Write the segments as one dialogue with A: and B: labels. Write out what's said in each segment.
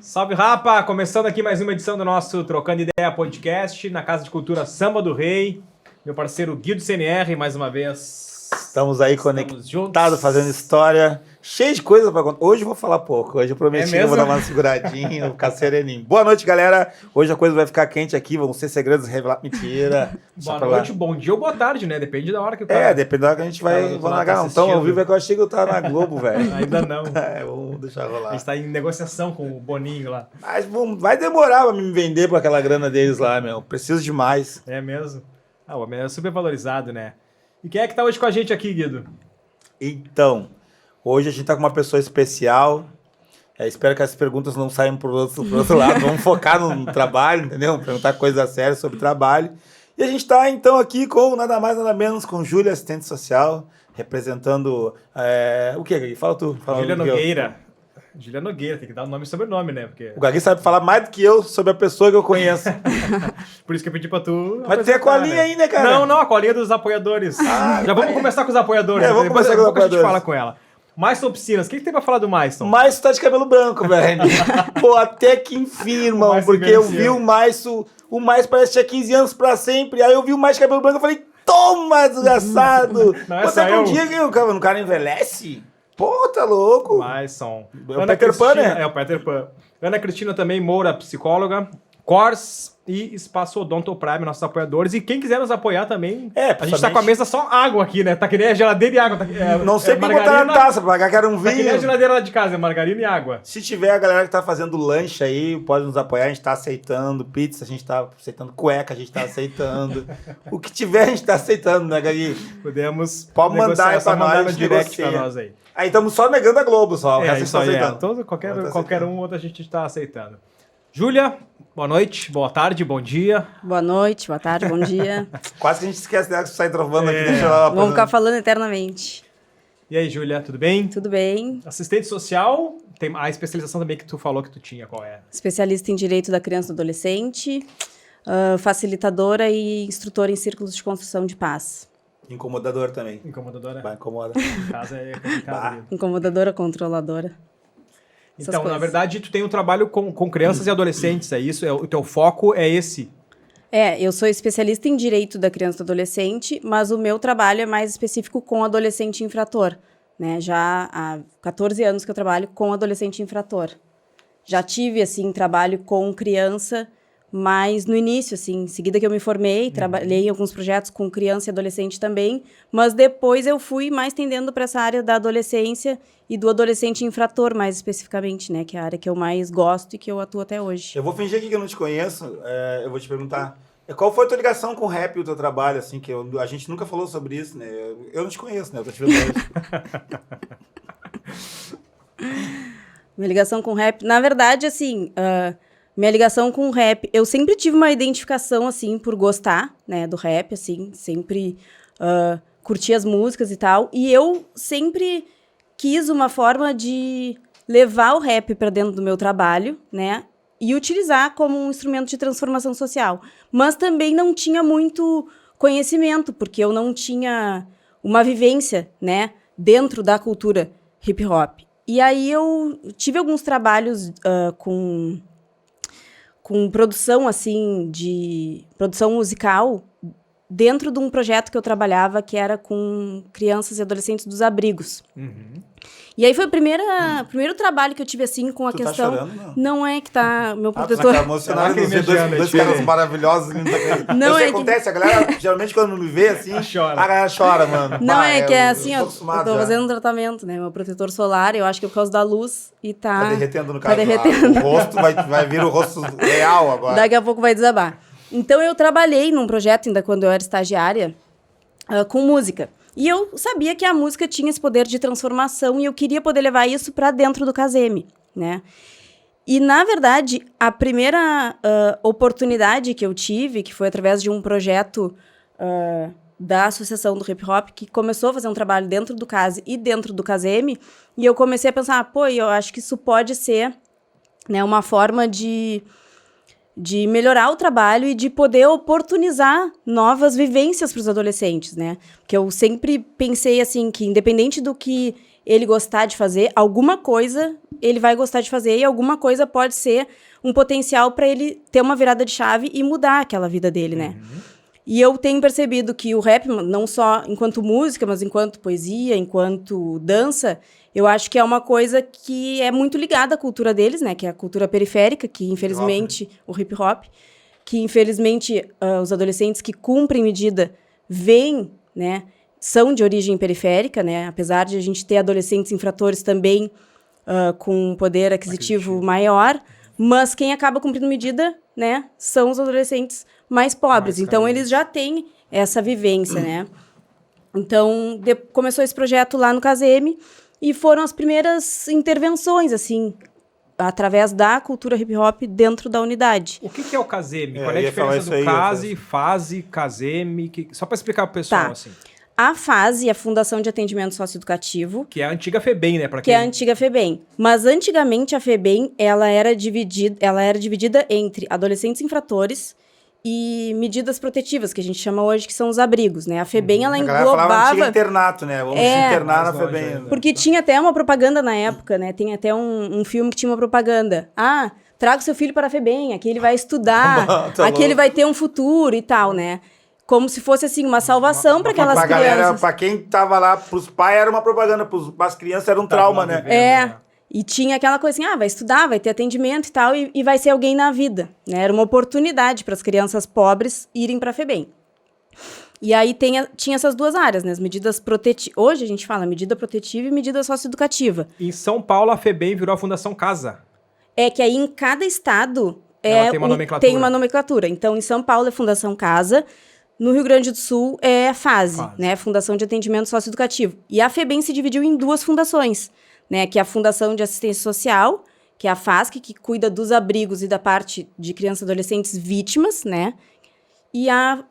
A: Salve, rapa! Começando aqui mais uma edição do nosso Trocando Ideia Podcast, na Casa de Cultura Samba do Rei. Meu parceiro Guido CNR, mais uma vez.
B: Estamos aí conectados, fazendo história, cheio de coisa pra contar. Hoje eu vou falar pouco, hoje eu prometi que eu vou dar uma seguradinha, vou ficar sereninho. Boa noite, galera. Hoje a coisa vai ficar quente aqui, vão ser segredos revelados. Mentira.
A: Boa noite, bom dia ou boa tarde, né? Depende da hora que o cara...
B: depende da hora que a gente vai largar. Então, ao vivo é que eu achei que eu tava na Globo, velho.
A: Ainda não.
B: Vamos deixar rolar.
A: A gente tá em negociação com o Boninho lá.
B: Mas vai demorar pra me vender por aquela grana deles lá, meu. Preciso demais.
A: É mesmo? Ah, o homem é super valorizado, né? E quem é que tá hoje com a gente aqui, Guido?
B: Então, hoje a gente tá com uma pessoa especial. Espero que as perguntas não saiam pro outro lado. Vamos focar no trabalho, entendeu? Perguntar coisas sérias sobre trabalho. E a gente tá, então, aqui com nada mais, nada menos, com Júlia, assistente social, representando... o que, Gagui? Fala tu.
A: Júlia Nogueira. Júlia Nogueira, tem que dar o nome e sobrenome, né? Porque...
B: O Gagui sabe falar mais do que eu sobre a pessoa que eu conheço.
A: Por isso que eu pedi pra tu...
B: Mas tem a colinha aí, né, cara?
A: Não, a colinha dos apoiadores. Já vamos começar com os apoiadores.
B: Vamos começar com os apoiadores.
A: A gente fala com ela. Maiston Piscinas, o que tem pra falar do Maiston?
B: Maiston tá de cabelo branco, velho. Pô, até que enfim, irmão. Porque eu vi o Maiston parece que tinha 15 anos pra sempre. Aí eu vi o Maiston de cabelo branco e falei, toma, desgraçado.
A: Até
B: um dia que o cara envelhece... Pô, tá louco.
A: Maiston.
B: É o Peter Pan, né?
A: É o Peter Pan. Ana Cristina também, Moura, psicóloga. Cors e Espaço Odonto Prime, nossos apoiadores. E quem quiser nos apoiar também. A gente tá com a mesa só água aqui, né? Tá que nem a geladeira e água.
B: Não sei como botar na taça, pra pagar que era um vinho.
A: Tá que nem a geladeira lá de casa, é margarina e água.
B: Se tiver a galera que tá fazendo lanche aí, pode nos apoiar. A gente tá aceitando pizza, a gente tá aceitando cueca, a gente tá aceitando. O que tiver, a gente tá aceitando, né, Gagui?
A: Podemos.
B: Pode mandar aí pra nós,
A: no direct pra nós aí.
B: Aí estamos só negando a Globo, só. O resto
A: isso aí,
B: aceitando.
A: Qualquer um, outro a gente está aceitando. Júlia, boa noite, boa tarde, bom dia.
C: Boa noite, boa tarde, bom dia.
B: Quase que a gente esquece de sair trovando aqui. Deixa ela
C: Vamos ficar falando eternamente.
A: E aí, Júlia, tudo bem?
C: Tudo bem.
A: Assistente social, tem a especialização também que tu falou que tu tinha, qual é?
C: Especialista em Direito da Criança e do Adolescente, facilitadora e instrutora em círculos de construção de paz.
B: Incomodador também.
A: Incomodadora?
B: Vai, incomoda.
A: Em casa é complicado.
C: Incomodadora, controladora.
A: Então, na verdade, tu tem um trabalho com crianças e adolescentes, é isso? O teu foco é esse?
C: Eu sou especialista em Direito da Criança e do Adolescente, mas o meu trabalho é mais específico com adolescente infrator. Né? Já há 14 anos que eu trabalho com adolescente infrator. Já tive, assim, trabalho com criança, mas no início, assim, em seguida que eu me formei, trabalhei em alguns projetos com criança e adolescente também, mas depois eu fui mais tendendo para essa área da adolescência e do adolescente infrator, mais especificamente, né, que é a área que eu mais gosto e que eu atuo até hoje.
B: Eu vou fingir aqui que eu não te conheço, eu vou te perguntar, qual foi a tua ligação com o rap e o teu trabalho, assim, que a gente nunca falou sobre isso, né, eu não te conheço, né, eu tô te vendo hoje.
C: Minha ligação com o rap, na verdade, assim... Minha ligação com o rap, eu sempre tive uma identificação, assim, por gostar, né, do rap, assim, sempre curti as músicas e tal, e eu sempre quis uma forma de levar o rap para dentro do meu trabalho, né, e utilizar como um instrumento de transformação social, mas também não tinha muito conhecimento, porque eu não tinha uma vivência, né, dentro da cultura hip hop. E aí eu tive alguns trabalhos com produção, assim, de produção musical dentro de um projeto que eu trabalhava que era com crianças e adolescentes dos abrigos. Uhum. E aí foi o primeiro trabalho que eu tive, assim, com a questão...
B: Tá chorando,
C: não é que tá... Meu protetor...
B: Tá emocionado de ver dois caras maravilhosos.
C: Não é
B: acontece, a galera, geralmente, quando me vê, assim, a galera chora, mano.
C: Não, que é assim, eu tô fazendo um tratamento, né? Meu protetor solar, eu acho que é por causa da luz e tá...
B: Tá derretendo no caso.
C: Tá derretendo.
B: O rosto vai vir o rosto real agora.
C: Daqui a pouco vai desabar. Então, eu trabalhei num projeto, ainda quando eu era estagiária, com música. E eu sabia que a música tinha esse poder de transformação e eu queria poder levar isso para dentro do Caseme, né? E, na verdade, a primeira oportunidade que eu tive, que foi através de um projeto da Associação do Hip Hop, que começou a fazer um trabalho dentro do CASE e dentro do Caseme, e eu comecei a pensar, eu acho que isso pode ser, né, uma forma de melhorar o trabalho e de poder oportunizar novas vivências para os adolescentes, né? Porque eu sempre pensei, assim, que independente do que ele gostar de fazer, alguma coisa ele vai gostar de fazer e alguma coisa pode ser um potencial para ele ter uma virada de chave e mudar aquela vida dele, né? E eu tenho percebido que o rap, não só enquanto música, mas enquanto poesia, enquanto dança, eu acho que é uma coisa que é muito ligada à cultura deles, né? Que é a cultura periférica, que infelizmente, o hip hop, que infelizmente os adolescentes que cumprem medida veem, né? São de origem periférica, né? Apesar de a gente ter adolescentes infratores também com um poder aquisitivo maior, mas quem acaba cumprindo medida, né? São os adolescentes mais pobres. Então, eles já têm essa vivência, né? Então, começou esse projeto lá no CASEME e foram as primeiras intervenções, assim, através da cultura hip-hop dentro da unidade.
A: O que é o CASEME? Qual é a diferença do CASE, FASE, CASEME? Só para explicar para o pessoal, assim.
C: A FASE é a Fundação de Atendimento Socioeducativo.
A: Que é a antiga FEBEM, né?
C: Que é a antiga FEBEM. Mas, antigamente, a FEBEM ela era dividida entre adolescentes infratores e medidas protetivas, que a gente chama hoje, que são os abrigos, né? A FEBEM, ela englobava...
B: Tinha internato, né? Vamos se internar na FEBEM.
C: Porque tinha até uma propaganda na época, né? Tem até um filme que tinha uma propaganda. Ah, traga o seu filho para a FEBEM, aqui ele vai estudar, aqui ele vai ter um futuro e tal, né? Como se fosse, assim, uma salvação para aquelas crianças.
B: Para quem tava lá, pros pais era uma propaganda, pras crianças era um trauma, né?
C: E tinha aquela coisa assim, vai estudar, vai ter atendimento e tal, e vai ser alguém na vida, né? Era uma oportunidade para as crianças pobres irem para a FEBEM. E aí tinha essas duas áreas, né? As medidas protetivas. Hoje a gente fala medida protetiva e medida socioeducativa.
A: Em São Paulo, a FEBEM virou a Fundação Casa.
C: É que aí em cada estado
A: tem
C: uma nomenclatura. Então, em São Paulo é Fundação Casa, no Rio Grande do Sul é FASE, né? Fundação de Atendimento Socioeducativo. E a FEBEM se dividiu em duas fundações, né? Que é a Fundação de Assistência Social, que é a FASC, que cuida dos abrigos e da parte de crianças e adolescentes vítimas, né? E a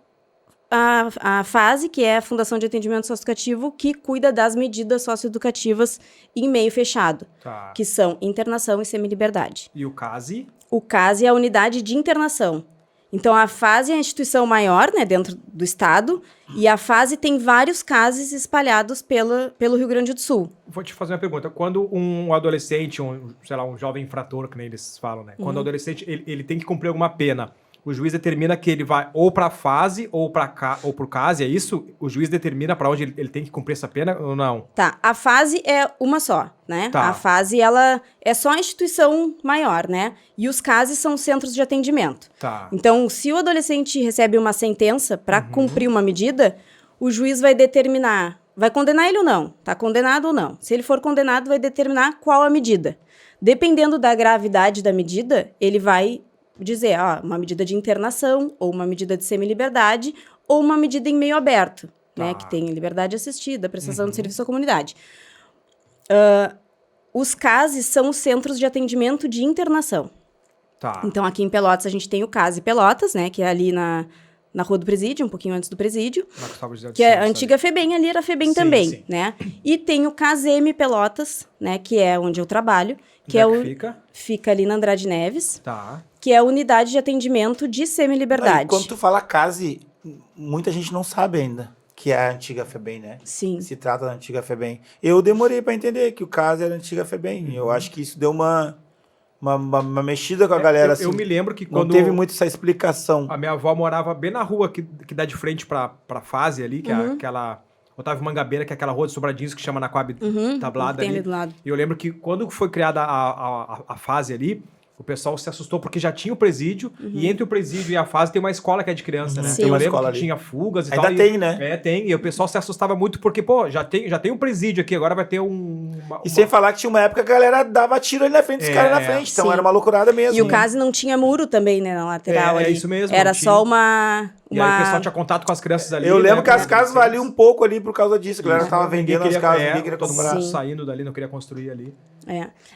C: FASE, que é a Fundação de Atendimento Socioeducativo, que cuida das medidas socioeducativas em meio fechado, que são internação e semiliberdade.
A: E o CASE?
C: O CASE é a unidade de internação. Então, a FASE é a instituição maior, né, dentro do estado, e a FASE tem vários CASES espalhados pelo Rio Grande do Sul.
A: Vou te fazer uma pergunta. Quando um adolescente, um jovem infrator, que nem eles falam, né? Quando o adolescente, ele tem que cumprir alguma pena, o juiz determina que ele vai ou para a FASE ou pro CASE, é isso? O juiz determina para onde ele tem que cumprir essa pena ou não?
C: Tá, a FASE é uma só, né?
A: Tá.
C: A FASE, ela é só a instituição maior, né? E os CASES são centros de atendimento.
A: Tá.
C: Então, se o adolescente recebe uma sentença para cumprir uma medida, o juiz vai determinar, vai condenar ele ou não, tá condenado ou não. Se ele for condenado, vai determinar qual a medida. Dependendo da gravidade da medida, ele vai dizer, uma medida de internação, ou uma medida de semiliberdade, ou uma medida em meio aberto, né? Que tem liberdade assistida, prestação de serviço à comunidade. Os CASES são os centros de atendimento de internação.
A: Tá.
C: Então, aqui em Pelotas, a gente tem o CASE Pelotas, né? Que é ali na Rua do Presídio, um pouquinho antes do Presídio. Que é a antiga FEBEM, ali era a FEBEM também, né? E tem o CASEME Pelotas, né? Que é onde eu trabalho. Fica ali na Andrade Neves.
A: Tá.
C: Que é a unidade de atendimento de semiliberdade.
B: Quando tu fala CASE, muita gente não sabe ainda que é a antiga FEBEM, né?
C: Sim.
B: Se trata da antiga FEBEM. Eu demorei para entender que o CASE era a antiga FEBEM. Eu acho que isso deu uma mexida com a galera.
A: Eu me lembro que quando...
B: Não teve muito essa explicação.
A: A minha avó morava bem na rua que dá de frente pra FASE ali, que é aquela... Otávio Mangabeira, que é aquela rua de Sobradinhos que chama na Coab Tablada ali.
C: Do lado.
A: E eu lembro que quando foi criada a FASE ali, o pessoal se assustou porque já tinha o presídio, e entre o presídio e a FASE tem uma escola que é de criança, né?
C: Sim.
A: Eu
B: uma
A: lembro
B: escola
A: que
B: ali.
A: tinha fugas e
B: Ainda
A: tal.
B: Ainda tem, né?
A: É, tem. E o pessoal se assustava muito porque, já tem um presídio aqui, agora vai ter
B: sem falar que tinha uma época que a galera dava tiro ali na frente, os caras na frente. Então era uma loucurada mesmo.
C: E o CASE não tinha muro também, né, na lateral ali.
A: É isso mesmo.
C: Era só uma...
A: E aí o pessoal tinha contato com as crianças ali.
B: Eu lembro que as casas valiam um pouco ali por causa disso. A galera tava vendendo as casas, ninguém queria
A: todo
B: comprar.
A: mundo saindo dali, não queria construir ali.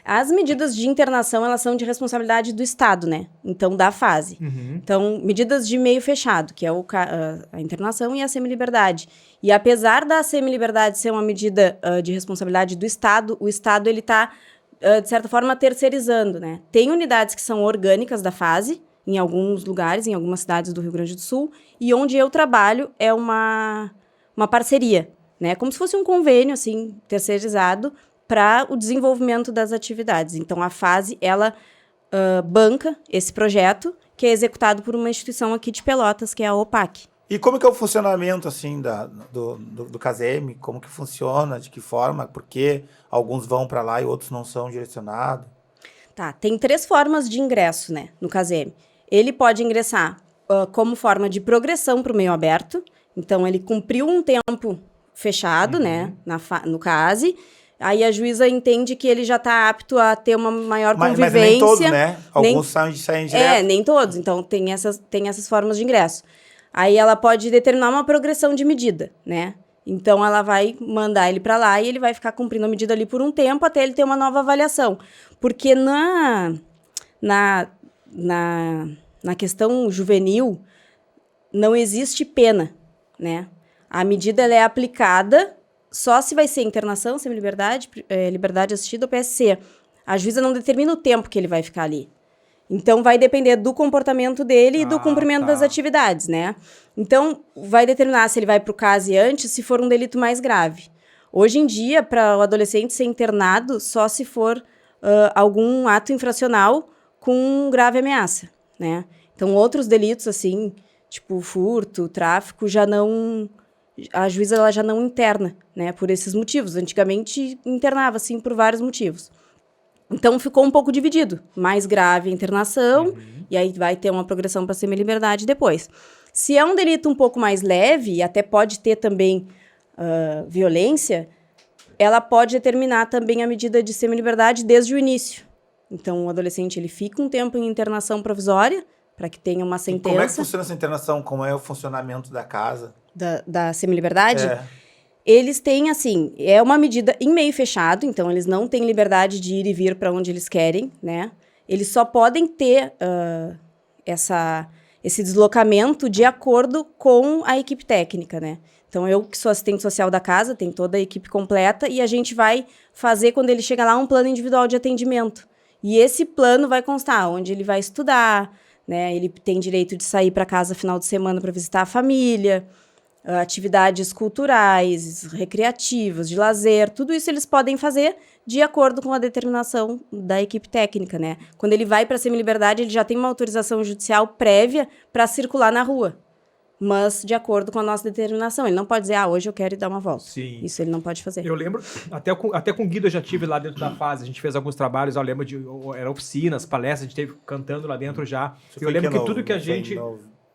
C: As medidas de internação, elas são de responsabilidade do Estado, né? Então, da FASE. Então, medidas de meio fechado, que é a internação e a semiliberdade. E apesar da semiliberdade ser uma medida de responsabilidade do Estado, o Estado, ele tá, de certa forma, terceirizando, né? Tem unidades que são orgânicas da FASE, em alguns lugares, em algumas cidades do Rio Grande do Sul, e onde eu trabalho é uma parceria, né? Como se fosse um convênio, assim, terceirizado, para o desenvolvimento das atividades. Então, a fase, ela banca esse projeto, que é executado por uma instituição aqui de Pelotas, que é a OPAC.
B: E como que é o funcionamento, assim, do CASEM? Como que funciona? De que forma? Por que alguns vão para lá e outros não são direcionados?
C: Tá, tem 3 formas de ingresso, né, no CASEM. Ele pode ingressar como forma de progressão para o meio aberto. Então, ele cumpriu um tempo fechado, né, no CASE. Aí a juíza entende que ele já está apto a ter uma maior convivência.
B: Mas nem todos, né? Alguns saem direto.
C: Nem todos. Então, tem essas formas de ingresso. Aí ela pode determinar uma progressão de medida, né? Então, ela vai mandar ele para lá e ele vai ficar cumprindo a medida ali por um tempo até ele ter uma nova avaliação. Porque na questão juvenil, não existe pena, né? A medida ela é aplicada só se vai ser internação, semi-liberdade, liberdade assistida ou PSC. A juíza não determina o tempo que ele vai ficar ali. Então, vai depender do comportamento dele e do cumprimento das atividades, né? Então, vai determinar se ele vai para o CASE antes, se for um delito mais grave. Hoje em dia, para o adolescente ser internado, só se for algum ato infracional com grave ameaça, né? Então, outros delitos, assim, tipo furto, tráfico, a juíza ela já não interna, né? Por esses motivos. Antigamente, internava, assim, por vários motivos. Então, ficou um pouco dividido. Mais grave a internação, e aí vai ter uma progressão para semi-liberdade depois. Se é um delito um pouco mais leve, e até pode ter também violência, ela pode determinar também a medida de semi-liberdade desde o início. Então, o adolescente ele fica um tempo em internação provisória, para que tenha uma sentença.
B: E como é que funciona essa internação? Como é o funcionamento da casa?
C: Da semi-liberdade? Eles têm, assim, é uma medida em meio fechado, então eles não têm liberdade de ir e vir para onde eles querem, né? Eles só podem ter esse deslocamento de acordo com a equipe técnica, né? Então, eu que sou assistente social da casa, tem toda a equipe completa, e a gente vai fazer, quando ele chega lá, um plano individual de atendimento. E esse plano vai constar onde ele vai estudar, né? Ele tem direito de sair para casa final de semana para visitar a família, atividades culturais, recreativas, de lazer, tudo isso eles podem fazer de acordo com a determinação da equipe técnica, né? Quando ele vai para a semi-liberdade, ele já tem uma autorização judicial prévia para circular na rua, mas de acordo com a nossa determinação. Ele não pode dizer, hoje eu quero ir dar uma volta.
A: Sim.
C: Isso ele não pode fazer.
A: Eu lembro, até com o Guido eu já tive lá dentro da fase, a gente fez alguns trabalhos, eu lembro era oficinas, palestras, a gente teve cantando lá dentro já. Eu lembro que tudo que a gente...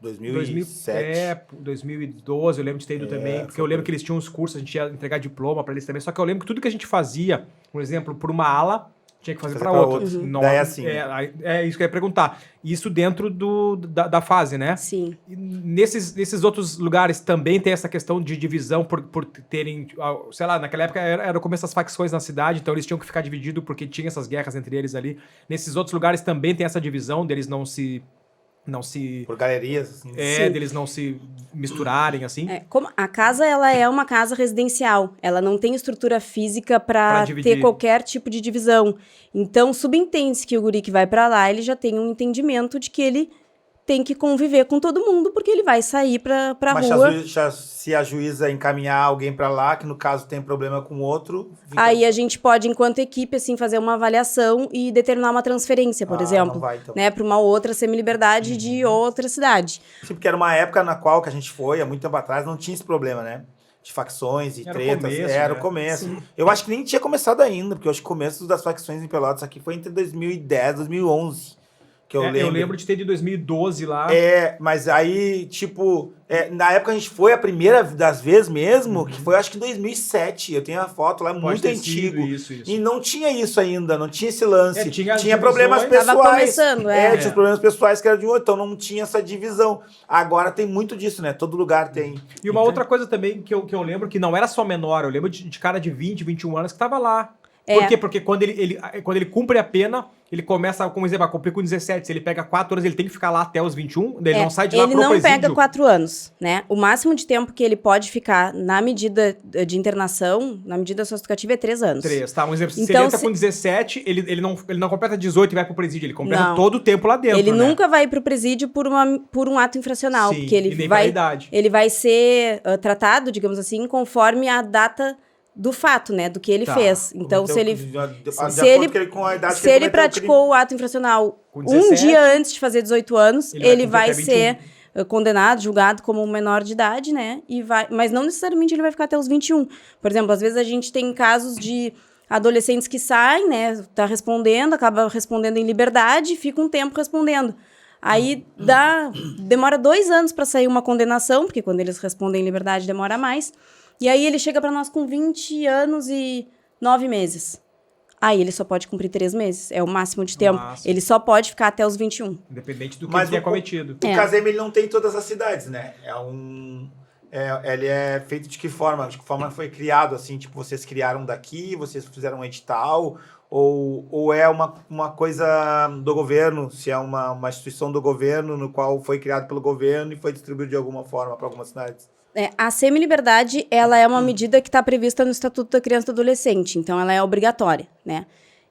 B: 2007.
A: 2012, eu lembro de ter ido também, porque eu lembro que eles tinham uns cursos, a gente ia entregar diploma para eles também, só que eu lembro que tudo que a gente fazia, por exemplo, por uma ala, tinha que fazer para outra.
B: Daí assim.
A: É isso que eu ia perguntar. Isso dentro da fase, né?
C: Sim.
A: E nesses outros lugares também tem essa questão de divisão por terem, sei lá, naquela época era o começo das facções na cidade, então eles tinham que ficar divididos porque tinha essas guerras entre eles ali. Nesses outros lugares também tem essa divisão deles não se
B: por galerias, assim.
A: Deles não se misturarem, assim.
C: Como a casa, ela é uma casa residencial. Ela não tem estrutura física para ter qualquer tipo de divisão. Então, subentende-se que o guri que vai para lá, ele já tem um entendimento de que ele tem que conviver com todo mundo, porque ele vai sair pra rua.
B: Mas se a juíza encaminhar alguém para lá, que no caso tem problema com o outro...
C: Aí a gente pode, enquanto equipe, assim, fazer uma avaliação e determinar uma transferência, por exemplo.
B: Não vai, então.
C: Né, para uma outra semi-liberdade de outra cidade.
B: Sim, porque era uma época na qual que a gente foi, há muito tempo atrás, não tinha esse problema, né? De facções e tretas. Era o começo. Sim. Eu acho que nem tinha começado ainda, porque eu acho que o começo das facções em Pelotas aqui foi entre 2010 e 2011. Eu
A: lembro de ter de 2012 lá.
B: Mas aí, tipo, na época a gente foi a primeira das vezes mesmo, que foi acho que em 2007. Eu tenho a foto lá, muito antigo. Isso. E não tinha isso ainda, não tinha esse lance. Tinha problemas pessoais. Tava
C: começando,
B: tinha os problemas pessoais que eram de um outro, então não tinha essa divisão. Agora tem muito disso, né? Todo lugar tem.
A: E uma outra coisa também que eu lembro, que não era só menor, eu lembro de cara de 20, 21 anos que tava lá. Por quê? Porque quando ele cumpre a pena, ele começa, como exemplo, a cumprir com 17. Se ele pega 4 anos, ele tem que ficar lá até os 21, daí ele não sai de lá pro presídio.
C: Ele não pega 4 anos, né? O máximo de tempo que ele pode ficar na medida de internação, na medida socioeducativa, é 3 anos. 3,
A: tá. Um exemplo, se ele entra com 17, ele não completa 18 e vai pro presídio, ele completa todo o tempo lá dentro,
C: ele nunca vai pro presídio por um ato infracional,
A: sim,
C: porque ele vai ser tratado, digamos assim, conforme a data do fato, né? Do que ele
A: Tá.
C: fez. Então, se ele
B: com a idade
C: se
B: que
C: ele
B: cometeu o
C: praticou o ato infracional
A: Com
C: um
A: 17,
C: dia antes de fazer 18 anos,
A: ele
C: ele
A: vai
C: vai
A: cumprir até
C: ser condenado, julgado como menor de idade, né? Mas não necessariamente ele vai ficar até os 21. Por exemplo, às vezes a gente tem casos de adolescentes que saem, né? Tá respondendo, acaba respondendo em liberdade, fica um tempo respondendo. Aí demora 2 anos para sair uma condenação, porque quando eles respondem em liberdade demora mais. E aí ele chega para nós com 20 anos e 9 meses. Aí ele só pode cumprir 3 meses. É o máximo de tempo.
A: máximo.
C: Ele só pode ficar até os 21.
A: Independente do que
B: Mas
A: ele tenha
B: o-
A: cometido.
B: O Casem, ele não tem todas as cidades, né? Ele é feito de que forma? De que forma foi criado, assim? Tipo, vocês criaram daqui, vocês fizeram um edital? Ou é uma coisa do governo? Se é uma instituição do governo, no qual foi criado pelo governo e foi distribuído de alguma forma para algumas cidades?
C: A semi-liberdade, ela é uma medida que está prevista no Estatuto da Criança e do Adolescente, então ela é obrigatória, né?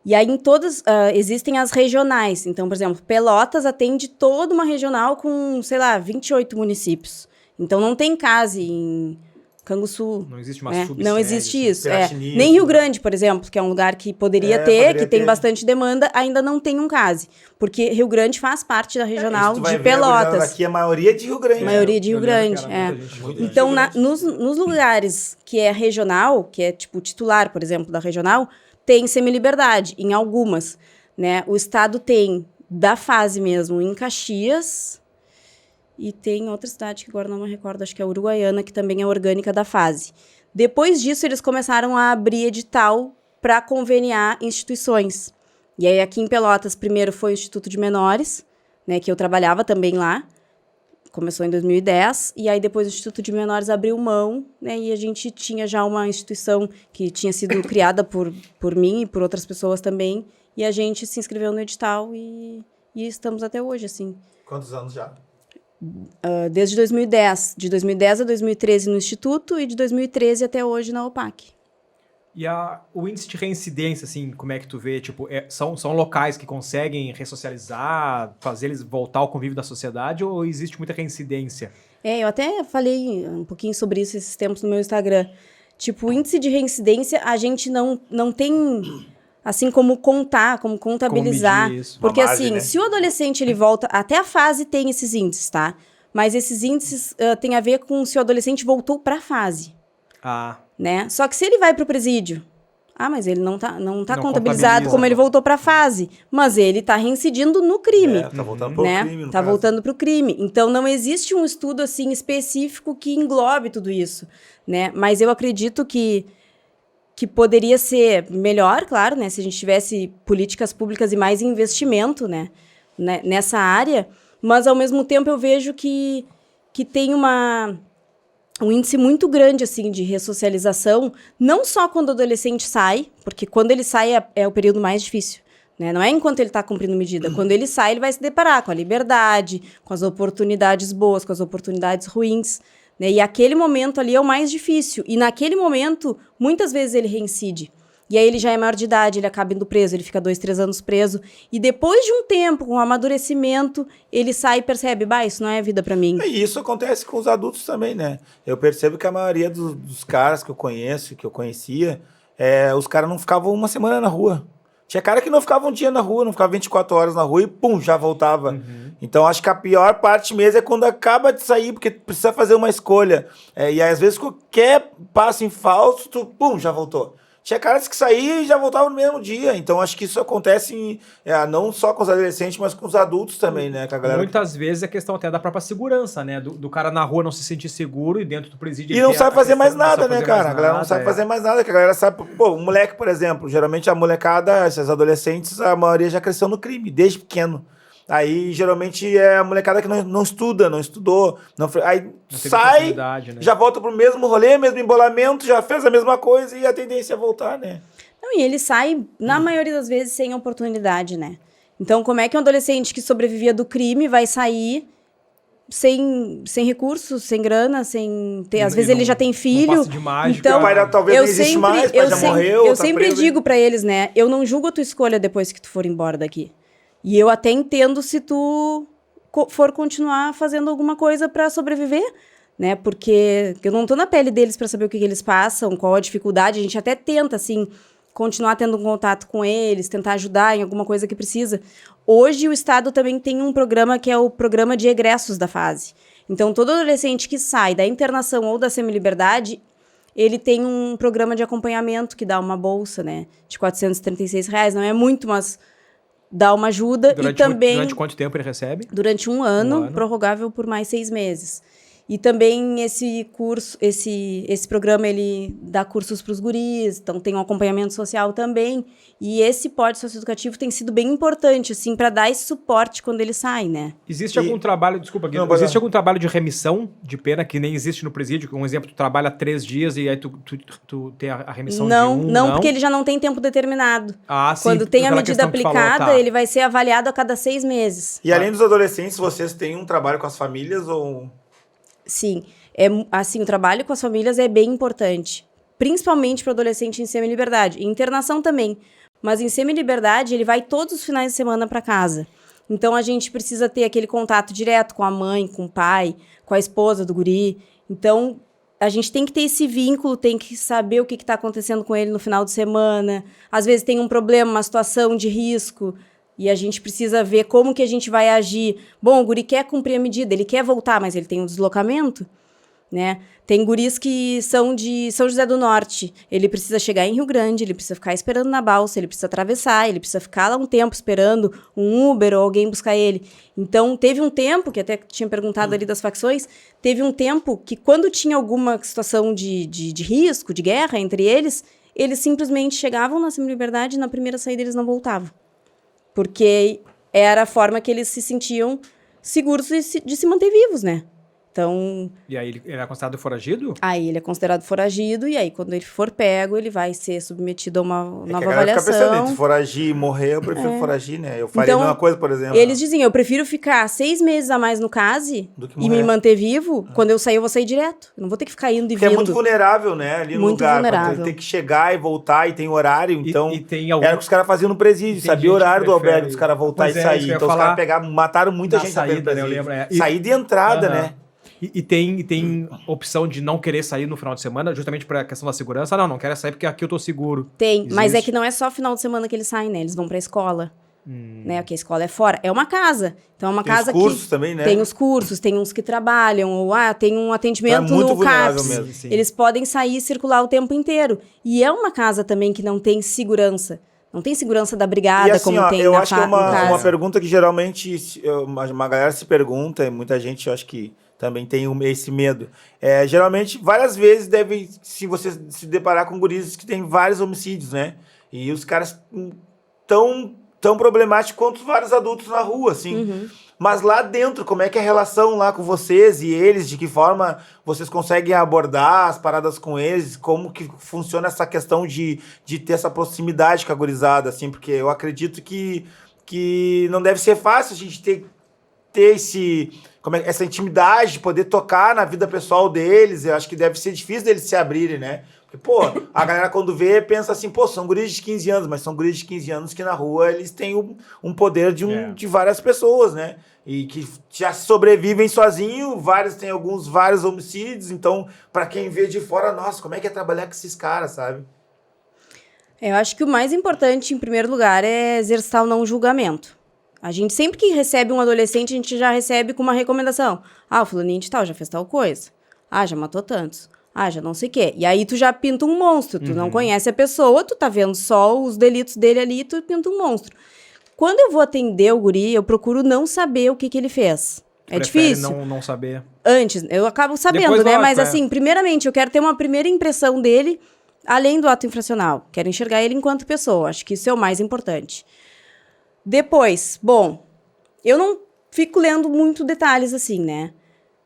C: E aí em todas, existem as regionais. Então, por exemplo, Pelotas atende toda uma regional com, sei lá, 28 municípios. Então não tem CASE em Canguçu.
A: Não existe uma
C: né?
A: subsede,
C: Não existe
A: assim,
C: isso.
B: Piratininho,
C: Nem Rio
B: né?
C: Grande, por exemplo, que é um lugar que poderia ter, que tem bastante demanda, ainda não tem um CASE. Porque Rio Grande faz parte da regional
B: Tu vai
C: de
B: ver, a gurizada
C: Pelotas.
B: daqui a maioria de Rio Grande.
C: Maioria de Rio
A: Eu lembro
C: Grande,
A: que era muita gente,
B: muita gente.
C: Então,
B: Rio Grande.
C: nos lugares que é regional, que é tipo titular, por exemplo, da regional, tem semi-liberdade, em algumas, né? O estado tem da fase mesmo, em Caxias, e tem outra cidade que agora não me recordo, acho que é Uruguaiana, que também é orgânica da fase. Depois disso, eles começaram a abrir edital para conveniar instituições. E aí, aqui em Pelotas, primeiro foi o Instituto de Menores, né, que eu trabalhava também lá. Começou em 2010, e aí depois o Instituto de Menores abriu mão, né, e a gente tinha já uma instituição que tinha sido criada por mim e por outras pessoas também, e a gente se inscreveu no edital e estamos até hoje, assim.
B: Quantos anos já?
C: Desde 2010. De 2010 a 2013 no Instituto e de 2013 até hoje na OPAC.
A: E o índice de reincidência, assim, como é que tu vê? Tipo, são locais que conseguem ressocializar, fazer eles voltar ao convívio da sociedade, ou existe muita reincidência?
C: Eu até falei um pouquinho sobre isso esses tempos no meu Instagram. Tipo, o índice de reincidência, a gente não tem, assim, como contar, como contabilizar.
A: Como medir isso.
C: Porque,
B: Uma base,
C: assim,
B: né?
C: se o adolescente, ele volta... Até a fase tem esses índices, tá? Mas esses índices têm a ver com se o adolescente voltou pra fase. Né? Só que se ele vai pro presídio, mas ele não tá contabilizado
A: contabiliza.
C: como ele voltou pra fase, mas ele tá reincidindo no crime,
B: Tá voltando pro
C: né?
B: crime, no
C: Tá
B: caso.
C: voltando pro crime. Então não existe um estudo assim específico que englobe tudo isso, né? Mas eu acredito que poderia ser melhor, claro, né, se a gente tivesse políticas públicas e mais investimento, né, nessa área, mas ao mesmo tempo eu vejo que tem um índice muito grande, assim, de ressocialização, não só quando o adolescente sai, porque quando ele sai é o período mais difícil, né? Não é enquanto ele está cumprindo medida. Quando ele sai, ele vai se deparar com a liberdade, com as oportunidades boas, com as oportunidades ruins, né? E aquele momento ali é o mais difícil. E naquele momento, muitas vezes ele reincide. E aí ele já é maior de idade, ele acaba indo preso, ele fica 2, 3 anos preso. E depois de um tempo, com amadurecimento, ele sai e percebe, isso não é vida pra mim.
B: E isso acontece com os adultos também, né? Eu percebo que a maioria dos caras que eu conheço, que eu conhecia, os caras não ficavam uma semana na rua. Tinha cara que não ficava um dia na rua, não ficava 24 horas na rua e pum, já voltava.
A: Uhum.
B: Então acho que a pior parte mesmo é quando acaba de sair, porque precisa fazer uma escolha. E aí, às vezes qualquer passo em falso, já voltou. Tinha caras que saíam e já voltavam no mesmo dia. Então, acho que isso acontece não só com os adolescentes, mas com os adultos também, né? Com a galera.
A: Muitas vezes é questão até da própria segurança, né? Do cara na rua não se sentir seguro e dentro do presídio...
B: E não sabe fazer mais nada, né, cara?
A: Mais
B: A galera não sabe fazer mais nada. Que a galera sabe... Pô, o moleque, por exemplo, geralmente a molecada, esses adolescentes, a maioria já cresceu no crime, desde pequeno. Aí, geralmente, é a molecada que não estuda, não estudou. Aí sai,
A: né?
B: já volta pro mesmo rolê, mesmo embolamento, já fez a mesma coisa e a tendência é voltar, né?
C: Não, e ele sai, na maioria das vezes, sem oportunidade, né? Então, como é que um adolescente que sobrevivia do crime vai sair sem recursos, sem grana, sem ter... Às vezes ele já tem filho.
A: De mágica,
C: então,
B: o pai talvez não existe mais, o pai já morreu.
C: Eu sempre digo pra eles, né? Eu não julgo a tua escolha depois que tu for embora daqui. E eu até entendo se tu for continuar fazendo alguma coisa pra sobreviver, né? Porque eu não tô na pele deles para saber o que eles passam, qual a dificuldade. A gente até tenta, assim, continuar tendo um contato com eles, tentar ajudar em alguma coisa que precisa. Hoje, o Estado também tem um programa que é o programa de egressos da fase. Então, todo adolescente que sai da internação ou da semiliberdade, ele tem um programa de acompanhamento que dá uma bolsa, né? De R$436. Não é muito, mas dá uma ajuda.
A: Durante quanto tempo ele recebe?
C: Durante um ano, prorrogável por mais 6 meses. E também esse curso, esse programa, ele dá cursos para os guris, então tem um acompanhamento social também. E esse porte socioeducativo tem sido bem importante, assim, para dar esse suporte quando ele sai, né?
A: Existe algum trabalho, desculpa, Guido, existe algum trabalho de remissão de pena que nem existe no presídio? Um exemplo, tu trabalha 3 dias e aí tu tem a remissão de um?
C: Não, porque ele já não tem tempo determinado.
A: Sim.
C: Quando tem a medida aplicada, ele vai ser avaliado a cada 6 meses.
B: E além dos adolescentes, vocês têm um trabalho com as famílias ou...
C: Sim, assim, o trabalho com as famílias é bem importante, principalmente para o adolescente em semi-liberdade, internação também, mas em semi-liberdade ele vai todos os finais de semana para casa, então a gente precisa ter aquele contato direto com a mãe, com o pai, com a esposa do guri, então a gente tem que ter esse vínculo, tem que saber o que está acontecendo com ele no final de semana, às vezes tem um problema, uma situação de risco, e a gente precisa ver como que a gente vai agir. Bom, o guri quer cumprir a medida, ele quer voltar, mas ele tem um deslocamento, né? Tem guris que são de São José do Norte. Ele precisa chegar em Rio Grande, ele precisa ficar esperando na balsa, ele precisa atravessar, ele precisa ficar lá um tempo esperando um Uber ou alguém buscar ele. Então, teve um tempo, que até tinha perguntado ali das facções, teve um tempo que quando tinha alguma situação de risco, de guerra entre eles simplesmente chegavam na semi-liberdade e na primeira saída eles não voltavam. Porque era a forma que eles se sentiam seguros de se manter vivos, né? Então...
A: E aí ele é considerado foragido?
C: Aí ele é considerado foragido, e aí quando ele for pego, ele vai ser submetido a uma nova avaliação.
B: Fica pensando, entre foragir e morrer, eu prefiro foragir, né? Eu faria a mesma coisa, por exemplo.
C: Eles dizem, eu prefiro ficar 6 meses a mais no CASE e me manter vivo, quando eu sair eu vou sair direto. Eu não vou ter que ficar indo e vindo.
B: Porque é muito vulnerável, né? Ali no
C: muito
B: lugar.
C: vulnerável.
B: Tem que chegar e voltar, e tem horário, então...
A: E tem
B: Era o que os caras faziam no presídio, sabia o horário do albergue dos caras voltar e sair. Então os caras mataram muita gente
A: saída, né? Eu lembro.
B: Saída e entrada, né?
A: E tem opção de não querer sair no final de semana, justamente para a questão da segurança? Não quero sair porque aqui eu tô seguro.
C: Tem, mas é que não é só final de semana que eles saem, né? Eles vão pra escola, né? Porque a escola é fora. É uma casa. Então é uma casa que... Tem os
B: cursos também, né?
C: Tem os cursos, tem uns que trabalham, ou tem um atendimento no CAPS.
B: Mesmo,
C: eles podem sair e circular o tempo inteiro. E é uma casa também que não tem segurança. Não tem segurança da brigada,
B: e assim,
C: como tem
B: eu
C: na
B: acho que é uma pergunta que geralmente uma galera se pergunta, e muita gente, eu acho que também tem esse medo. Geralmente, várias vezes se você se deparar com guris que tem vários homicídios, né? E os caras tão problemáticos quanto vários adultos na rua, assim.
C: Uhum.
B: Mas lá dentro, como é que é a relação lá com vocês e eles? De que forma vocês conseguem abordar as paradas com eles? Como que funciona essa questão de ter essa proximidade com a gurizada, assim? Porque eu acredito que não deve ser fácil a gente ter essa intimidade, de poder tocar na vida pessoal deles. Eu acho que deve ser difícil deles se abrirem, né? Porque, pô, a galera quando vê, pensa assim, pô, são guris de 15 anos, mas são guris de 15 anos que na rua eles têm um poder de várias pessoas, né? E que já sobrevivem sozinhos, têm vários homicídios, então, pra quem vê de fora, nossa, como é que é trabalhar com esses caras, sabe?
C: Eu acho que o mais importante, em primeiro lugar, é exercitar o não julgamento. A gente, sempre que recebe um adolescente, a gente já recebe com uma recomendação. O fulaninho de tal já fez tal coisa. Já matou tantos. Já não sei o quê. E aí tu já pinta um monstro. Tu não conhece a pessoa, tu tá vendo só os delitos dele ali e tu pinta um monstro. Quando eu vou atender o guri, eu procuro não saber o que ele fez. É difícil.
A: Não saber.
C: Antes, eu acabo sabendo, depois, né? Mas assim, primeiramente, eu quero ter uma primeira impressão dele, além do ato infracional. Quero enxergar ele enquanto pessoa. Acho que isso é o mais importante. Depois, bom, eu não fico lendo muito detalhes assim, né?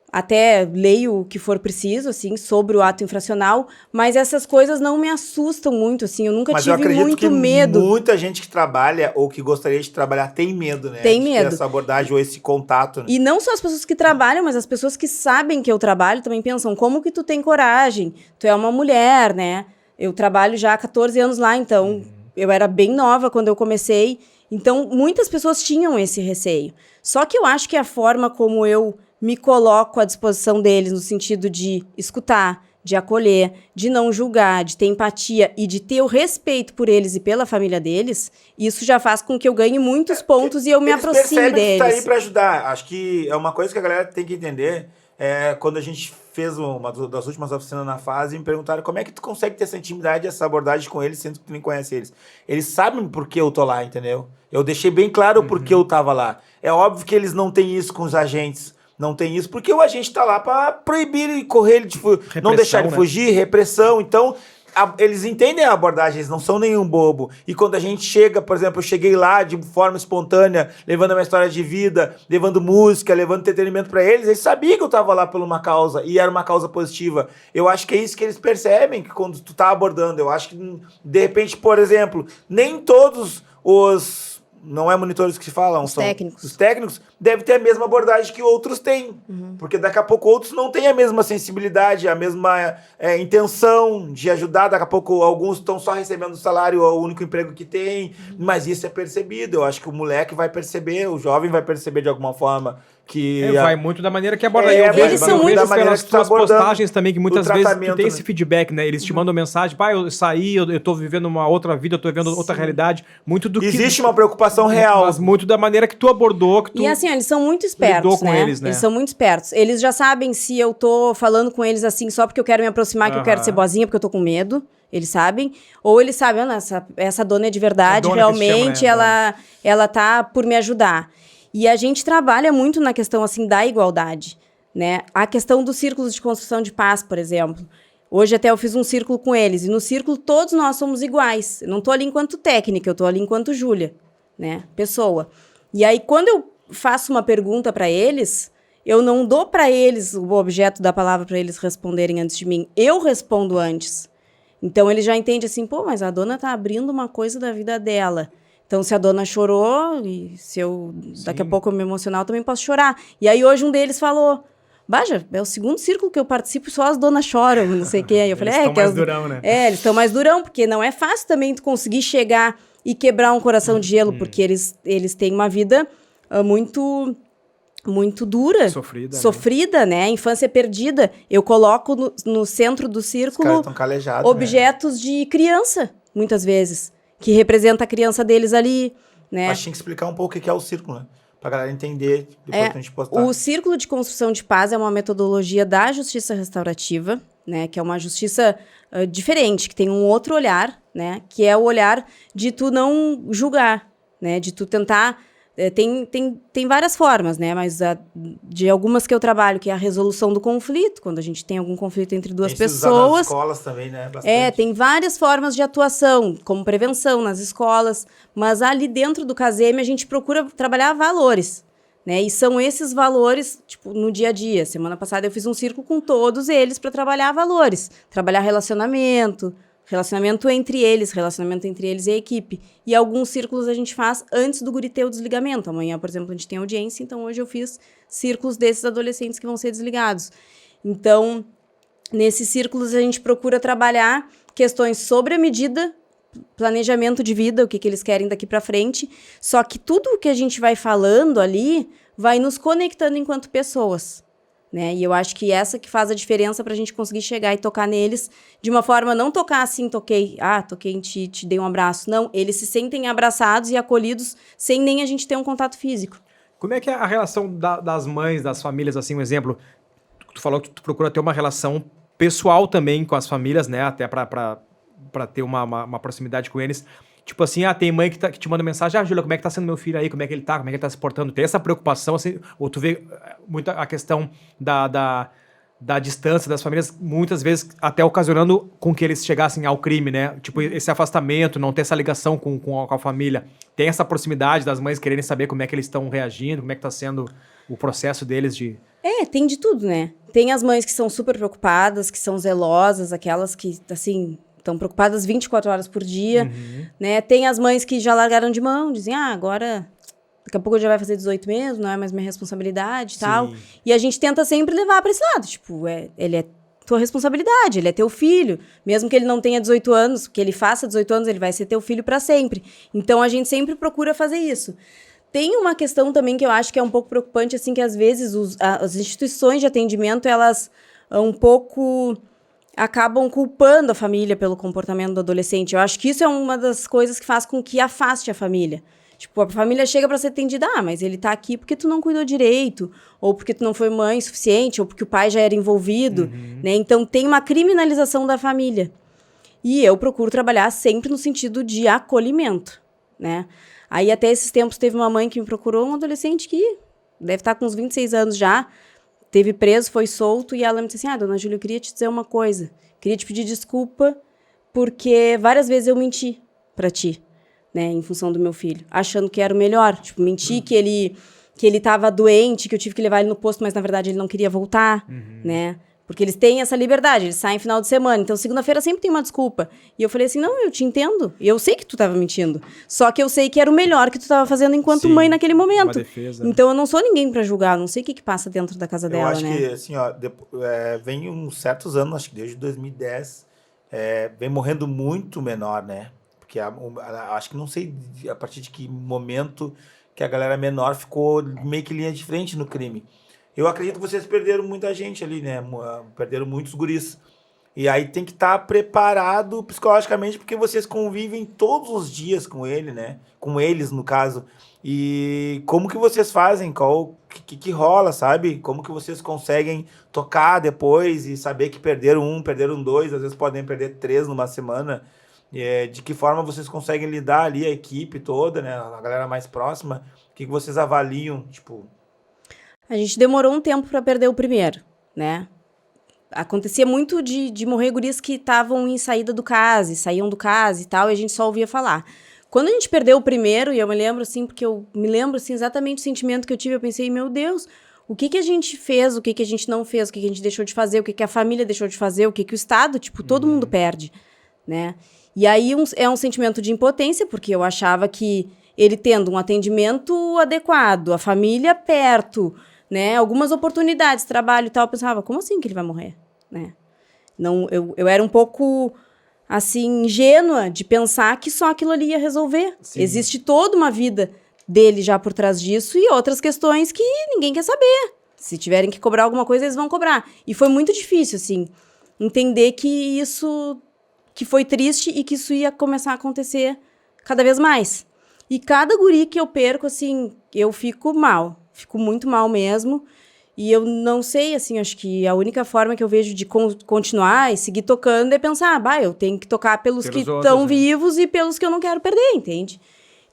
C: Até leio o que for preciso, assim, sobre o ato infracional, mas essas coisas não me assustam muito, assim, eu nunca tive muito medo.
B: Mas muita gente que trabalha ou que gostaria de trabalhar tem medo, né?
C: Tem medo.
B: Essa abordagem ou esse contato. Né?
C: E não só as pessoas que trabalham, mas as pessoas que sabem que eu trabalho também pensam, como que tu tem coragem? Tu é uma mulher, né? Eu trabalho já há 14 anos lá, então eu era bem nova quando eu comecei. Então, muitas pessoas tinham esse receio. Só que eu acho que a forma como eu me coloco à disposição deles no sentido de escutar, de acolher, de não julgar, de ter empatia e de ter o respeito por eles e pela família deles, isso já faz com que eu ganhe muitos pontos e eu me aproxime
B: deles. Eles percebem que tu tá aí
C: deles.
B: pra ajudar. Acho que é uma coisa que a galera tem que entender. Quando a gente fez uma das últimas oficinas na fase, me perguntaram como é que tu consegue ter essa intimidade, essa abordagem com eles, sendo que tu nem conhece eles. Eles sabem por que eu tô lá, entendeu? Eu deixei bem claro por que eu tava lá. É óbvio que eles não têm isso com os agentes. Não tem isso, porque o agente tá lá pra proibir e correr ele, não deixar ele fugir, repressão. Então, eles entendem a abordagem, eles não são nenhum bobo. E quando a gente chega, por exemplo, eu cheguei lá de forma espontânea, levando a minha história de vida, levando música, levando entretenimento pra eles sabiam que eu tava lá por uma causa, e era uma causa positiva. Eu acho que é isso que eles percebem que quando tu tá abordando. Eu acho que, de repente, por exemplo, nem todos os... Não é monitores que falam, são
C: técnicos.
B: Os técnicos devem ter a mesma abordagem que outros têm. Porque daqui a pouco outros não têm a mesma sensibilidade, a mesma intenção de ajudar. Daqui a pouco alguns estão só recebendo o salário, o único emprego que tem. Mas isso é percebido. Eu acho que o moleque vai perceber, o jovem vai perceber de alguma forma. Que
A: vai muito da maneira que aborda.
C: eles são muito
A: da maneira pelas tuas postagens também, que muitas vezes tu tem
B: né?
A: esse feedback, né? Eles te mandam mensagem, pai, eu saí, eu tô vivendo uma outra vida, eu tô vivendo outra realidade. Muito do
B: Existe uma preocupação real.
A: Mas muito da maneira que tu abordou, que tu...
C: E assim, eles são muito espertos,
A: com eles, né?
C: Eles são muito espertos. Eles já sabem se eu tô falando com eles assim só porque eu quero me aproximar, que eu quero ser boazinha, porque eu tô com medo. Eles sabem. Ou eles sabem, essa dona é de verdade, realmente,
A: chamam, né?
C: ela tá por me ajudar. E a gente trabalha muito na questão, assim, da igualdade, né? A questão dos círculos de construção de paz, por exemplo. Hoje até eu fiz um círculo com eles. E no círculo todos nós somos iguais. Eu não tô ali enquanto técnica, eu tô ali enquanto Júlia, né? Pessoa. E aí, quando eu faço uma pergunta para eles, eu não dou para eles o objeto da palavra para eles responderem antes de mim. Eu respondo antes. Então, ele já entende assim, pô, mas a dona tá abrindo uma coisa da vida dela. Então, se a dona chorou, e se eu daqui a pouco eu me emocionar, eu também posso chorar. E aí, hoje, um deles falou, Baja, é o segundo círculo que eu participo, só as donas choram, não sei o quê. Aí eu falei,
A: eles estão mais durão, né?
C: Eles estão mais durão, porque não é fácil também tu conseguir chegar e quebrar um coração de gelo, porque eles têm uma vida muito dura. Sofrida, né? Infância perdida. Eu coloco no centro do círculo objetos de criança, muitas vezes, que representa a criança deles ali, né?
B: Acho que tem que explicar um pouco o que é o círculo, né? Pra galera entender, depois que a gente postar.
C: O Círculo de Construção de Paz é uma metodologia da justiça restaurativa, né? Que é uma justiça diferente, que tem um outro olhar, né? Que é o olhar de tu não julgar, né? De tu tentar... Tem várias formas, né? Mas de algumas que eu trabalho, que é a resolução do conflito, quando a gente tem algum conflito entre duas pessoas.
B: Nas escolas também, né? Bastante.
C: Tem várias formas de atuação, como prevenção nas escolas, mas ali dentro do CASEME a gente procura trabalhar valores, né? E são esses valores, tipo, no dia a dia. Semana passada eu fiz um círculo com todos eles para trabalhar valores, trabalhar relacionamento entre eles e a equipe. E alguns círculos a gente faz antes do guri ter o desligamento. Amanhã, por exemplo, a gente tem audiência, então hoje eu fiz círculos desses adolescentes que vão ser desligados. Então, nesses círculos a gente procura trabalhar questões sobre a medida, planejamento de vida, o que eles querem daqui para frente, só que tudo o que a gente vai falando ali vai nos conectando enquanto pessoas. Né? E eu acho que essa que faz a diferença pra gente conseguir chegar e tocar neles de uma forma, não tocar assim, toquei em ti, te dei um abraço. Não, eles se sentem abraçados e acolhidos sem nem a gente ter um contato físico.
A: Como é que é a relação das mães, das famílias, assim, um exemplo? Tu falou que tu procura ter uma relação pessoal também com as famílias, né? Até pra ter uma proximidade com eles. Tipo assim, tem mãe que te manda mensagem, Júlia, como é que tá sendo meu filho aí, como é que ele tá se portando? Tem essa preocupação, assim, ou tu vê muito a questão da distância das famílias, muitas vezes até ocasionando com que eles chegassem ao crime, né? Tipo, esse afastamento, não ter essa ligação com a família. Tem essa proximidade das mães quererem saber como é que eles estão reagindo, como é que tá sendo o processo deles de...
C: Tem de tudo, né? Tem as mães que são super preocupadas, que são zelosas, aquelas que, assim... estão preocupadas 24 horas por dia, né? Tem as mães que já largaram de mão, dizem, agora, daqui a pouco já vai fazer 18 mesmo, não é mais minha responsabilidade e tal. E a gente tenta sempre levar para esse lado, tipo, ele é tua responsabilidade, ele é teu filho, mesmo que ele não tenha 18 anos, que ele faça 18 anos, ele vai ser teu filho para sempre. Então, a gente sempre procura fazer isso. Tem uma questão também que eu acho que é um pouco preocupante, assim, que às vezes as instituições de atendimento, elas um pouco acabam culpando a família pelo comportamento do adolescente. Eu acho que isso é uma das coisas que faz com que afaste a família. Tipo, a família chega para ser atendida, mas ele tá aqui porque tu não cuidou direito, ou porque tu não foi mãe suficiente, ou porque o pai já era envolvido, né? Então tem uma criminalização da família. E eu procuro trabalhar sempre no sentido de acolhimento, né? Aí até esses tempos teve uma mãe que me procurou, um adolescente que deve estar com uns 26 anos já, teve preso, foi solto, e ela me disse assim, dona Júlia, eu queria te dizer uma coisa, queria te pedir desculpa, porque várias vezes eu menti pra ti, né, em função do meu filho, achando que era o melhor, tipo, menti que ele tava doente, que eu tive que levar ele no posto, mas na verdade ele não queria voltar, né, porque eles têm essa liberdade, eles saem final de semana, então segunda-feira sempre tem uma desculpa. E eu falei assim, não, eu te entendo, eu sei que tu tava mentindo, só que eu sei que era o melhor que tu tava fazendo enquanto mãe naquele momento.
A: Uma defesa.
C: Então eu não sou ninguém pra julgar, não sei o que passa dentro da casa dela, né?
B: Eu acho que, assim, ó, vem uns certos anos, acho que desde 2010, vem morrendo muito menor, né? Porque acho que não sei a partir de que momento que a galera menor ficou meio que linha de frente no crime. Eu acredito que vocês perderam muita gente ali, né? Perderam muitos guris. E aí tem que estar preparado psicologicamente, porque vocês convivem todos os dias com ele, né? Com eles, no caso. E como que vocês fazem? Que rola, sabe? Como que vocês conseguem tocar depois e saber que perderam um, perderam dois, às vezes podem perder 3 numa semana. De que forma vocês conseguem lidar ali, a equipe toda, né? A galera mais próxima. O que vocês avaliam, tipo...
C: A gente demorou um tempo para perder o primeiro, né? Acontecia muito de morrer gurias que estavam em saída do case, saíam do case e tal, e a gente só ouvia falar. Quando a gente perdeu o primeiro, e eu me lembro assim, porque eu me lembro assim, exatamente o sentimento que eu tive, eu pensei, meu Deus, o que a gente fez, o que a gente não fez, o que a gente deixou de fazer, o que a família deixou de fazer, o que o Estado, tipo, todo mundo perde, né? E aí é um sentimento de impotência, porque eu achava que ele tendo um atendimento adequado, a família perto, né, algumas oportunidades, trabalho e tal, eu pensava, como assim que ele vai morrer, né? Não, eu era um pouco, assim, ingênua de pensar que só aquilo ali ia resolver. Sim. Existe toda uma vida dele já por trás disso e outras questões que ninguém quer saber. Se tiverem que cobrar alguma coisa, eles vão cobrar. E foi muito difícil, assim, entender que isso, que foi triste e que isso ia começar a acontecer cada vez mais. E cada guri que eu perco, assim, eu fico mal. Fico muito mal mesmo. E eu não sei, assim, acho que a única forma que eu vejo de continuar e seguir tocando é pensar, eu tenho que tocar pelos que estão vivos e pelos que eu não quero perder, entende?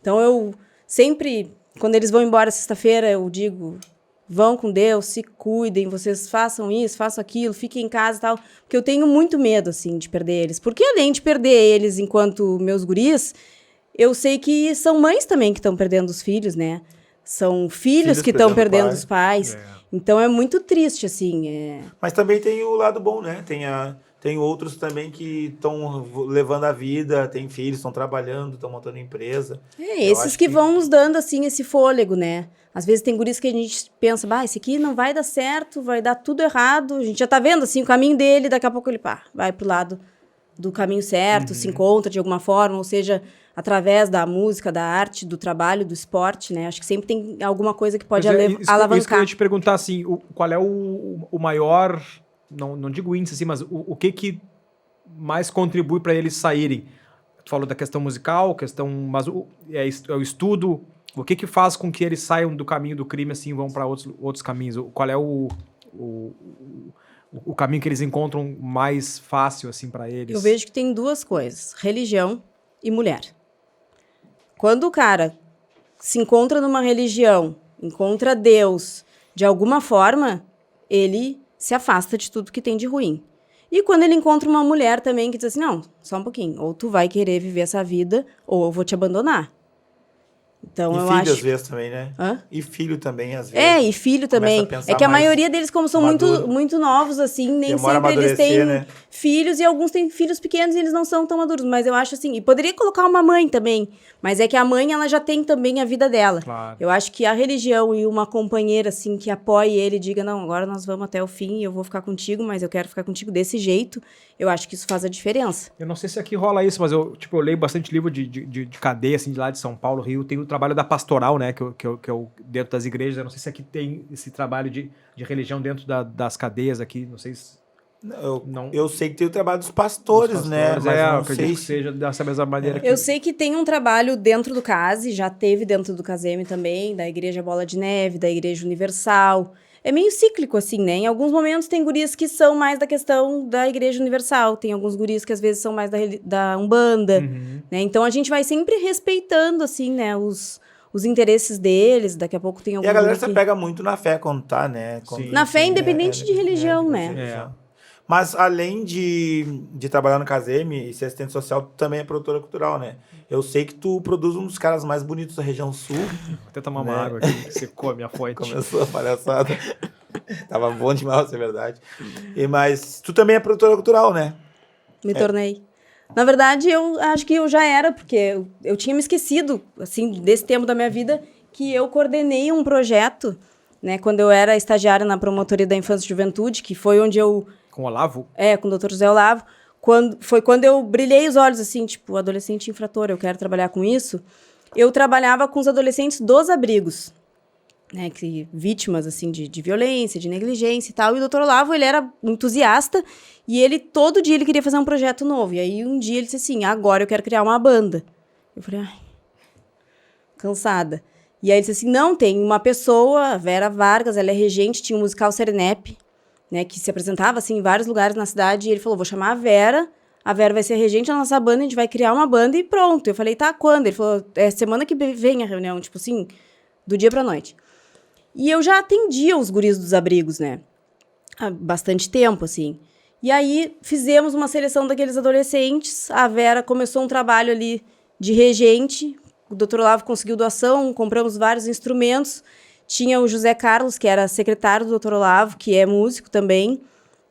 C: Então eu sempre, quando eles vão embora sexta-feira, eu digo, vão com Deus, se cuidem, vocês façam isso, façam aquilo, fiquem em casa e tal. Porque eu tenho muito medo, assim, de perder eles. Porque além de perder eles enquanto meus guris, eu sei que são mães também que estão perdendo os filhos, né? São filhos que estão perdendo os pais. Então é muito triste, assim.
B: Mas também tem o lado bom, né? Tem outros também que estão levando a vida, tem filhos, estão trabalhando, estão montando empresa.
C: Esses que vão nos dando, assim, esse fôlego, né? Às vezes tem guris que a gente pensa, esse aqui não vai dar certo, vai dar tudo errado. A gente já tá vendo, assim, o caminho dele, daqui a pouco ele vai pro lado do caminho certo, se encontra de alguma forma, ou seja, através da música, da arte, do trabalho, do esporte, né? Acho que sempre tem alguma coisa que pode alavancar.
A: Isso que eu ia te perguntar, assim, qual é o maior, não digo índice, assim, mas o que mais contribui para eles saírem? Tu falou da questão musical, mas é o estudo. O que faz com que eles saiam do caminho do crime, assim, vão para outros caminhos? Qual é o caminho que eles encontram mais fácil, assim, para eles?
C: Eu vejo que tem 2 coisas, religião e mulher. Quando o cara se encontra numa religião, encontra Deus, de alguma forma, ele se afasta de tudo que tem de ruim. E quando ele encontra uma mulher também que diz assim, não, só um pouquinho, ou tu vai querer viver essa vida, ou eu vou te abandonar. Então, eu acho...
B: E filho, às vezes, também, né? E filho também, às vezes.
C: E filho também. É que a maioria deles, como são muito novos, assim, nem sempre eles têm filhos, e alguns têm filhos pequenos e eles não são tão maduros. Mas eu acho assim, e poderia colocar uma mãe também, mas é que a mãe, ela já tem também a vida dela.
A: Claro.
C: Eu acho que a religião e uma companheira, assim, que apoie ele e diga, não, agora nós vamos até o fim, eu vou ficar contigo, mas eu quero ficar contigo desse jeito. Eu acho que isso faz a diferença.
A: Eu não sei se aqui rola isso, mas eu leio bastante livro de cadeia, assim, de lá de São Paulo, Rio. Tem o trabalho da pastoral, né, que eu dentro das igrejas. Eu não sei se aqui tem esse trabalho de religião dentro das cadeias aqui, não sei se...
B: Eu sei que tem o trabalho dos pastores, né? Mas
A: eu
B: não
A: acredito
B: sei
A: que seja dessa mesma maneira.
C: Eu sei que tem um trabalho dentro do CASE, já teve dentro do CASEM também, da Igreja Bola de Neve, da Igreja Universal. É meio cíclico, assim, né? Em alguns momentos tem gurias que são mais da questão da Igreja Universal, tem alguns gurias que às vezes são mais da Umbanda, né? Então a gente vai sempre respeitando, assim, né, os interesses deles. Daqui a pouco tem algum
B: E a galera
C: guri
B: se pega muito na fé quando tá, né?
A: Sim.
C: Na fé, independente de religião, né?
B: Mas além de trabalhar no Casem e ser assistente social, tu também é produtora cultural, né? Eu sei que tu produz um dos caras mais bonitos da região sul.
A: Vou até tomar uma água aqui, que secou a minha fonte.
B: Começou a palhaçada. Tava bom demais, é verdade. Mas tu também é produtora cultural, né?
C: Me tornei. Na verdade, eu acho que eu já era, porque eu tinha me esquecido, assim, desse tempo da minha vida, que eu coordenei um projeto, né, quando eu era estagiária na Promotoria da Infância e Juventude, que foi onde eu...
A: Com o Olavo?
C: Com o Dr. José Olavo. Foi quando eu brilhei os olhos, assim, tipo, adolescente infrator, eu quero trabalhar com isso. Eu trabalhava com os adolescentes dos abrigos, né, vítimas, assim, de violência, de negligência e tal. E o Dr. Olavo, ele era entusiasta e todo dia ele queria fazer um projeto novo. E aí, um dia, ele disse assim, agora eu quero criar uma banda. Eu falei, cansada. E aí, ele disse assim, não, tem uma pessoa, a Vera Vargas, ela é regente, tinha um musical Serenep, né, que se apresentava, assim, em vários lugares na cidade, e ele falou, vou chamar a Vera vai ser regente da nossa banda, a gente vai criar uma banda e pronto. Eu falei, tá, quando? Ele falou, semana que vem a reunião, tipo assim, do dia pra noite. E eu já atendia os guris dos abrigos, né, há bastante tempo, assim. E aí, fizemos uma seleção daqueles adolescentes, a Vera começou um trabalho ali de regente, o Dr. Olavo conseguiu doação, compramos vários instrumentos. Tinha o José Carlos, que era secretário do Dr. Olavo, que é músico também.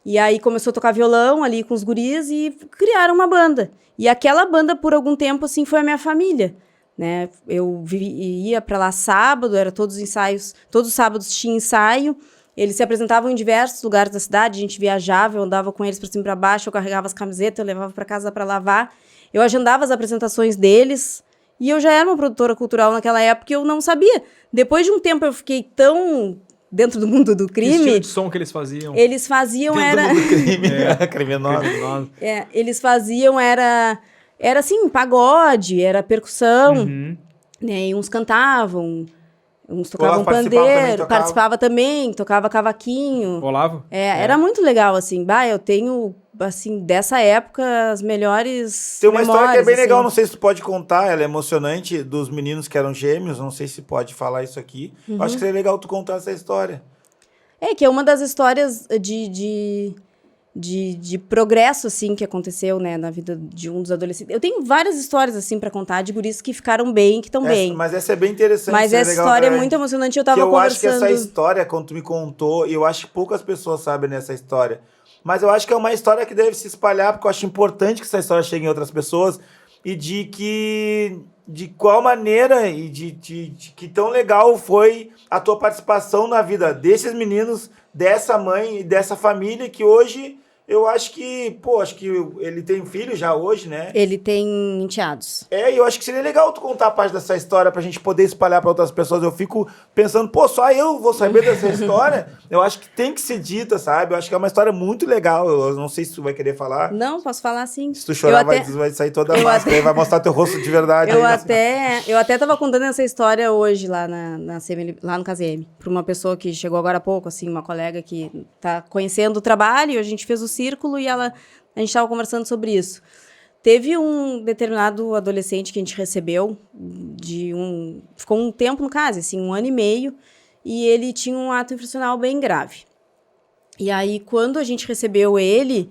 C: E aí começou a tocar violão ali com os guris e criaram uma banda. E aquela banda, por algum tempo, assim, foi a minha família, né? Eu ia para lá sábado, era todos os ensaios, todos os sábados tinha ensaio. Eles se apresentavam em diversos lugares da cidade, a gente viajava, eu andava com eles para cima e para baixo, eu carregava as camisetas, eu levava para casa para lavar. Eu agendava as apresentações deles. E eu já era uma produtora cultural naquela época e eu não sabia. Depois de um tempo eu fiquei tão dentro do mundo do crime... Que
A: estilo de som que eles faziam?
C: Eles faziam
B: dentro do mundo do crime. Criminoso.
C: Eles faziam, era assim, pagode, era percussão, né? E uns cantavam, uns tocavam pandeiro, participava também, tocava cavaquinho.
A: Olavo?
C: Era muito legal, assim. Eu tenho... assim, dessa época, as melhores
B: Tem uma história que é bem
C: assim.
B: legal, não sei se tu pode contar, ela é emocionante, dos meninos que eram gêmeos, não sei se pode falar isso aqui. Acho que seria legal tu contar essa história.
C: Que é uma das histórias de progresso, assim, que aconteceu, né, na vida de um dos adolescentes. Eu tenho várias histórias, assim, pra contar, de guris que ficaram bem, que estão bem.
B: Mas essa é bem interessante.
C: Mas essa história é muito emocionante, eu tava conversando...
B: acho que essa história, quando tu me contou, e eu acho que poucas pessoas sabem dessa história, mas eu acho que é uma história que deve se espalhar, porque eu acho importante que essa história chegue em outras pessoas, e de qual maneira e de que tão legal foi a tua participação na vida desses meninos, dessa mãe e dessa família, que hoje eu acho que, acho que ele tem filho já hoje, né?
C: Ele tem enteados.
B: E eu acho que seria legal tu contar a parte dessa história pra gente poder espalhar pra outras pessoas. Eu fico pensando, só eu vou saber dessa história? Eu acho que tem que ser dita, sabe? Eu acho que é uma história muito legal. Eu não sei se tu vai querer falar.
C: Não, posso falar sim.
B: Se tu chorar, vai sair toda a máscara e vai mostrar teu rosto de verdade.
C: Eu até tava contando essa história hoje lá lá no KZM, pra uma pessoa que chegou agora há pouco, assim, uma colega que tá conhecendo o trabalho, e a gente fez o círculo e a gente estava conversando sobre isso. Teve um determinado adolescente que a gente recebeu, ficou um tempo no caso, assim, 1 ano e meio, e ele tinha um ato infracional bem grave. E aí, quando a gente recebeu ele,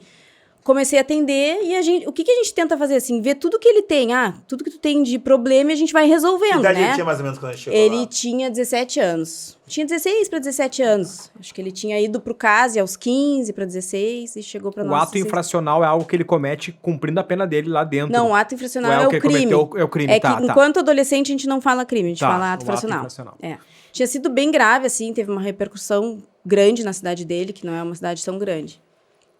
C: comecei a atender e o que a gente tenta fazer, assim, ver tudo que ele tem, tudo que tu tem de problema e a gente vai resolvendo,
B: que idade
C: né?
B: ele tinha mais ou menos quando ele chegou
C: Ele
B: lá?
C: tinha 17 anos. Tinha 16 para 17 anos. Acho que ele tinha ido pro CASE aos 15 para 16 e chegou para nós.
A: O ato infracional é algo que ele comete cumprindo a pena dele lá dentro.
C: Não, o ato infracional é o crime.
A: É o crime,
C: Enquanto adolescente a gente não fala crime, a gente fala ato infracional.
A: Ato infracional.
C: Tinha sido bem grave, assim, teve uma repercussão grande na cidade dele, que não é uma cidade tão grande.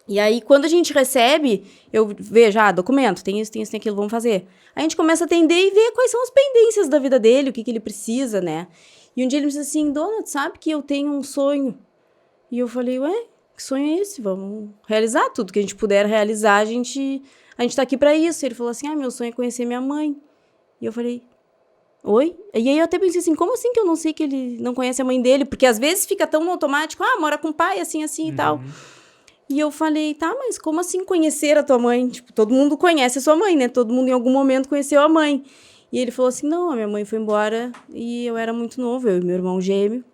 C: E aí, quando a gente recebe, eu vejo, documento, tem isso, tem aquilo, vamos fazer. A gente começa a atender e ver quais são as pendências da vida dele, o que ele precisa, né? E um dia ele me disse assim, dona, tu sabe que eu tenho um sonho? E eu falei, ué, que sonho é esse? Vamos realizar tudo que a gente puder realizar, a gente tá aqui pra isso. Ele falou assim, meu sonho é conhecer minha mãe. E eu falei, oi? E aí eu até pensei assim, como assim que eu não sei que ele não conhece a mãe dele? Porque às vezes fica tão automático, mora com o pai, assim e tal. E eu falei, tá, mas como assim conhecer a tua mãe? Tipo, todo mundo conhece a sua mãe, né? Todo mundo em algum momento conheceu a mãe. E ele falou assim, não, a minha mãe foi embora e eu era muito novo, eu e meu irmão gêmeo.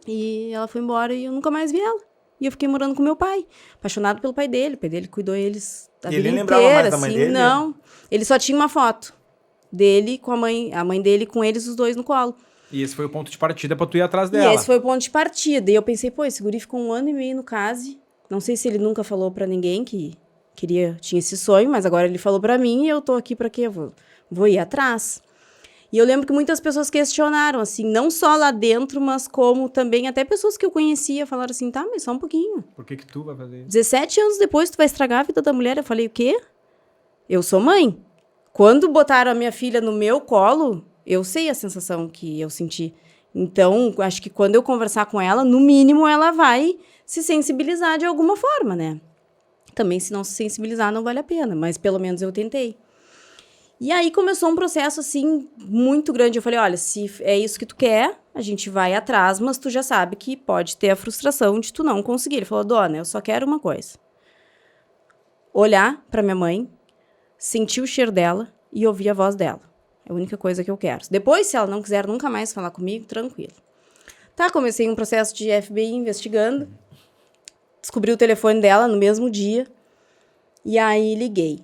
C: E ela foi embora e eu nunca mais vi ela. E eu fiquei morando com meu pai, apaixonado pelo pai dele. O pai dele cuidou eles da vida inteira.
B: Ele lembrava mais da mãe dele?
C: Não, ele só tinha uma foto dele com a mãe dele com eles os dois no colo.
A: E esse foi o ponto de partida pra tu ir atrás dela.
C: E esse foi o ponto de partida. E eu pensei, esse guri ficou 1 ano e meio no case. Não sei se ele nunca falou pra ninguém que tinha esse sonho, mas agora ele falou pra mim e eu tô aqui pra quê? Eu vou ir atrás. E eu lembro que muitas pessoas questionaram, assim, não só lá dentro, mas como também até pessoas que eu conhecia falaram assim, tá, mas só um pouquinho.
A: Por que tu vai fazer isso?
C: 17 anos depois tu vai estragar a vida da mulher? Eu falei, o quê? Eu sou mãe. Quando botaram a minha filha no meu colo, eu sei a sensação que eu senti. Então, acho que quando eu conversar com ela, no mínimo ela vai se sensibilizar de alguma forma, né? Também, se não se sensibilizar, não vale a pena, mas pelo menos eu tentei. E aí começou um processo, assim, muito grande. Eu falei, olha, se é isso que tu quer, a gente vai atrás, mas tu já sabe que pode ter a frustração de tu não conseguir. Ele falou, dona, eu só quero uma coisa. Olhar pra minha mãe, sentir o cheiro dela e ouvir a voz dela. É a única coisa que eu quero. Depois, se ela não quiser nunca mais falar comigo, tranquilo. Tá, comecei um processo de FBI investigando. Descobri o telefone dela no mesmo dia. E aí liguei.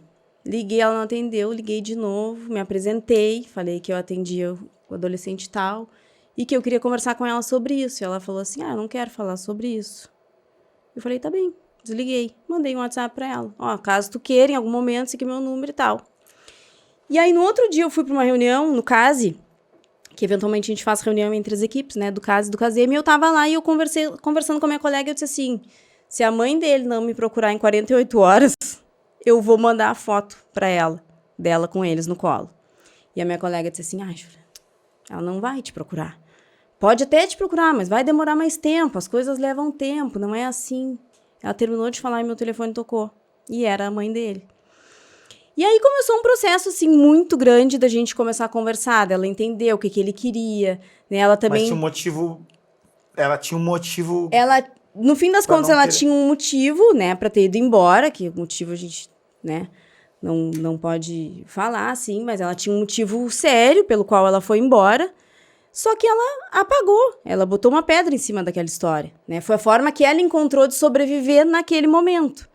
C: Liguei, ela não atendeu. Liguei de novo, me apresentei. Falei que eu atendia o adolescente tal. E que eu queria conversar com ela sobre isso. E ela falou assim, eu não quero falar sobre isso. Eu falei, tá bem. Desliguei. Mandei um WhatsApp pra ela. Caso tu queira, em algum momento, esse aqui é meu número e tal. E aí, no outro dia, eu fui pra uma reunião no CASE, que eventualmente a gente faz reunião entre as equipes, né, do CASE e do CASEM, e eu tava lá e eu conversando com a minha colega, eu disse assim, se a mãe dele não me procurar em 48 horas, eu vou mandar a foto pra ela, dela com eles no colo. E a minha colega disse assim, Júlia, ela não vai te procurar. Pode até te procurar, mas vai demorar mais tempo, as coisas levam tempo, não é assim. Ela terminou de falar e meu telefone tocou. E era a mãe dele. E aí começou um processo, assim, muito grande da gente começar a conversar, dela entender o que ele queria, né? Ela também...
B: Mas tinha um motivo... Ela tinha um motivo...
C: Ela, no fim das contas, ela tinha um motivo, né, pra ter ido embora, que o motivo a gente, né, não pode falar, assim, mas ela tinha um motivo sério pelo qual ela foi embora, só que ela apagou, ela botou uma pedra em cima daquela história, né? Foi a forma que ela encontrou de sobreviver naquele momento.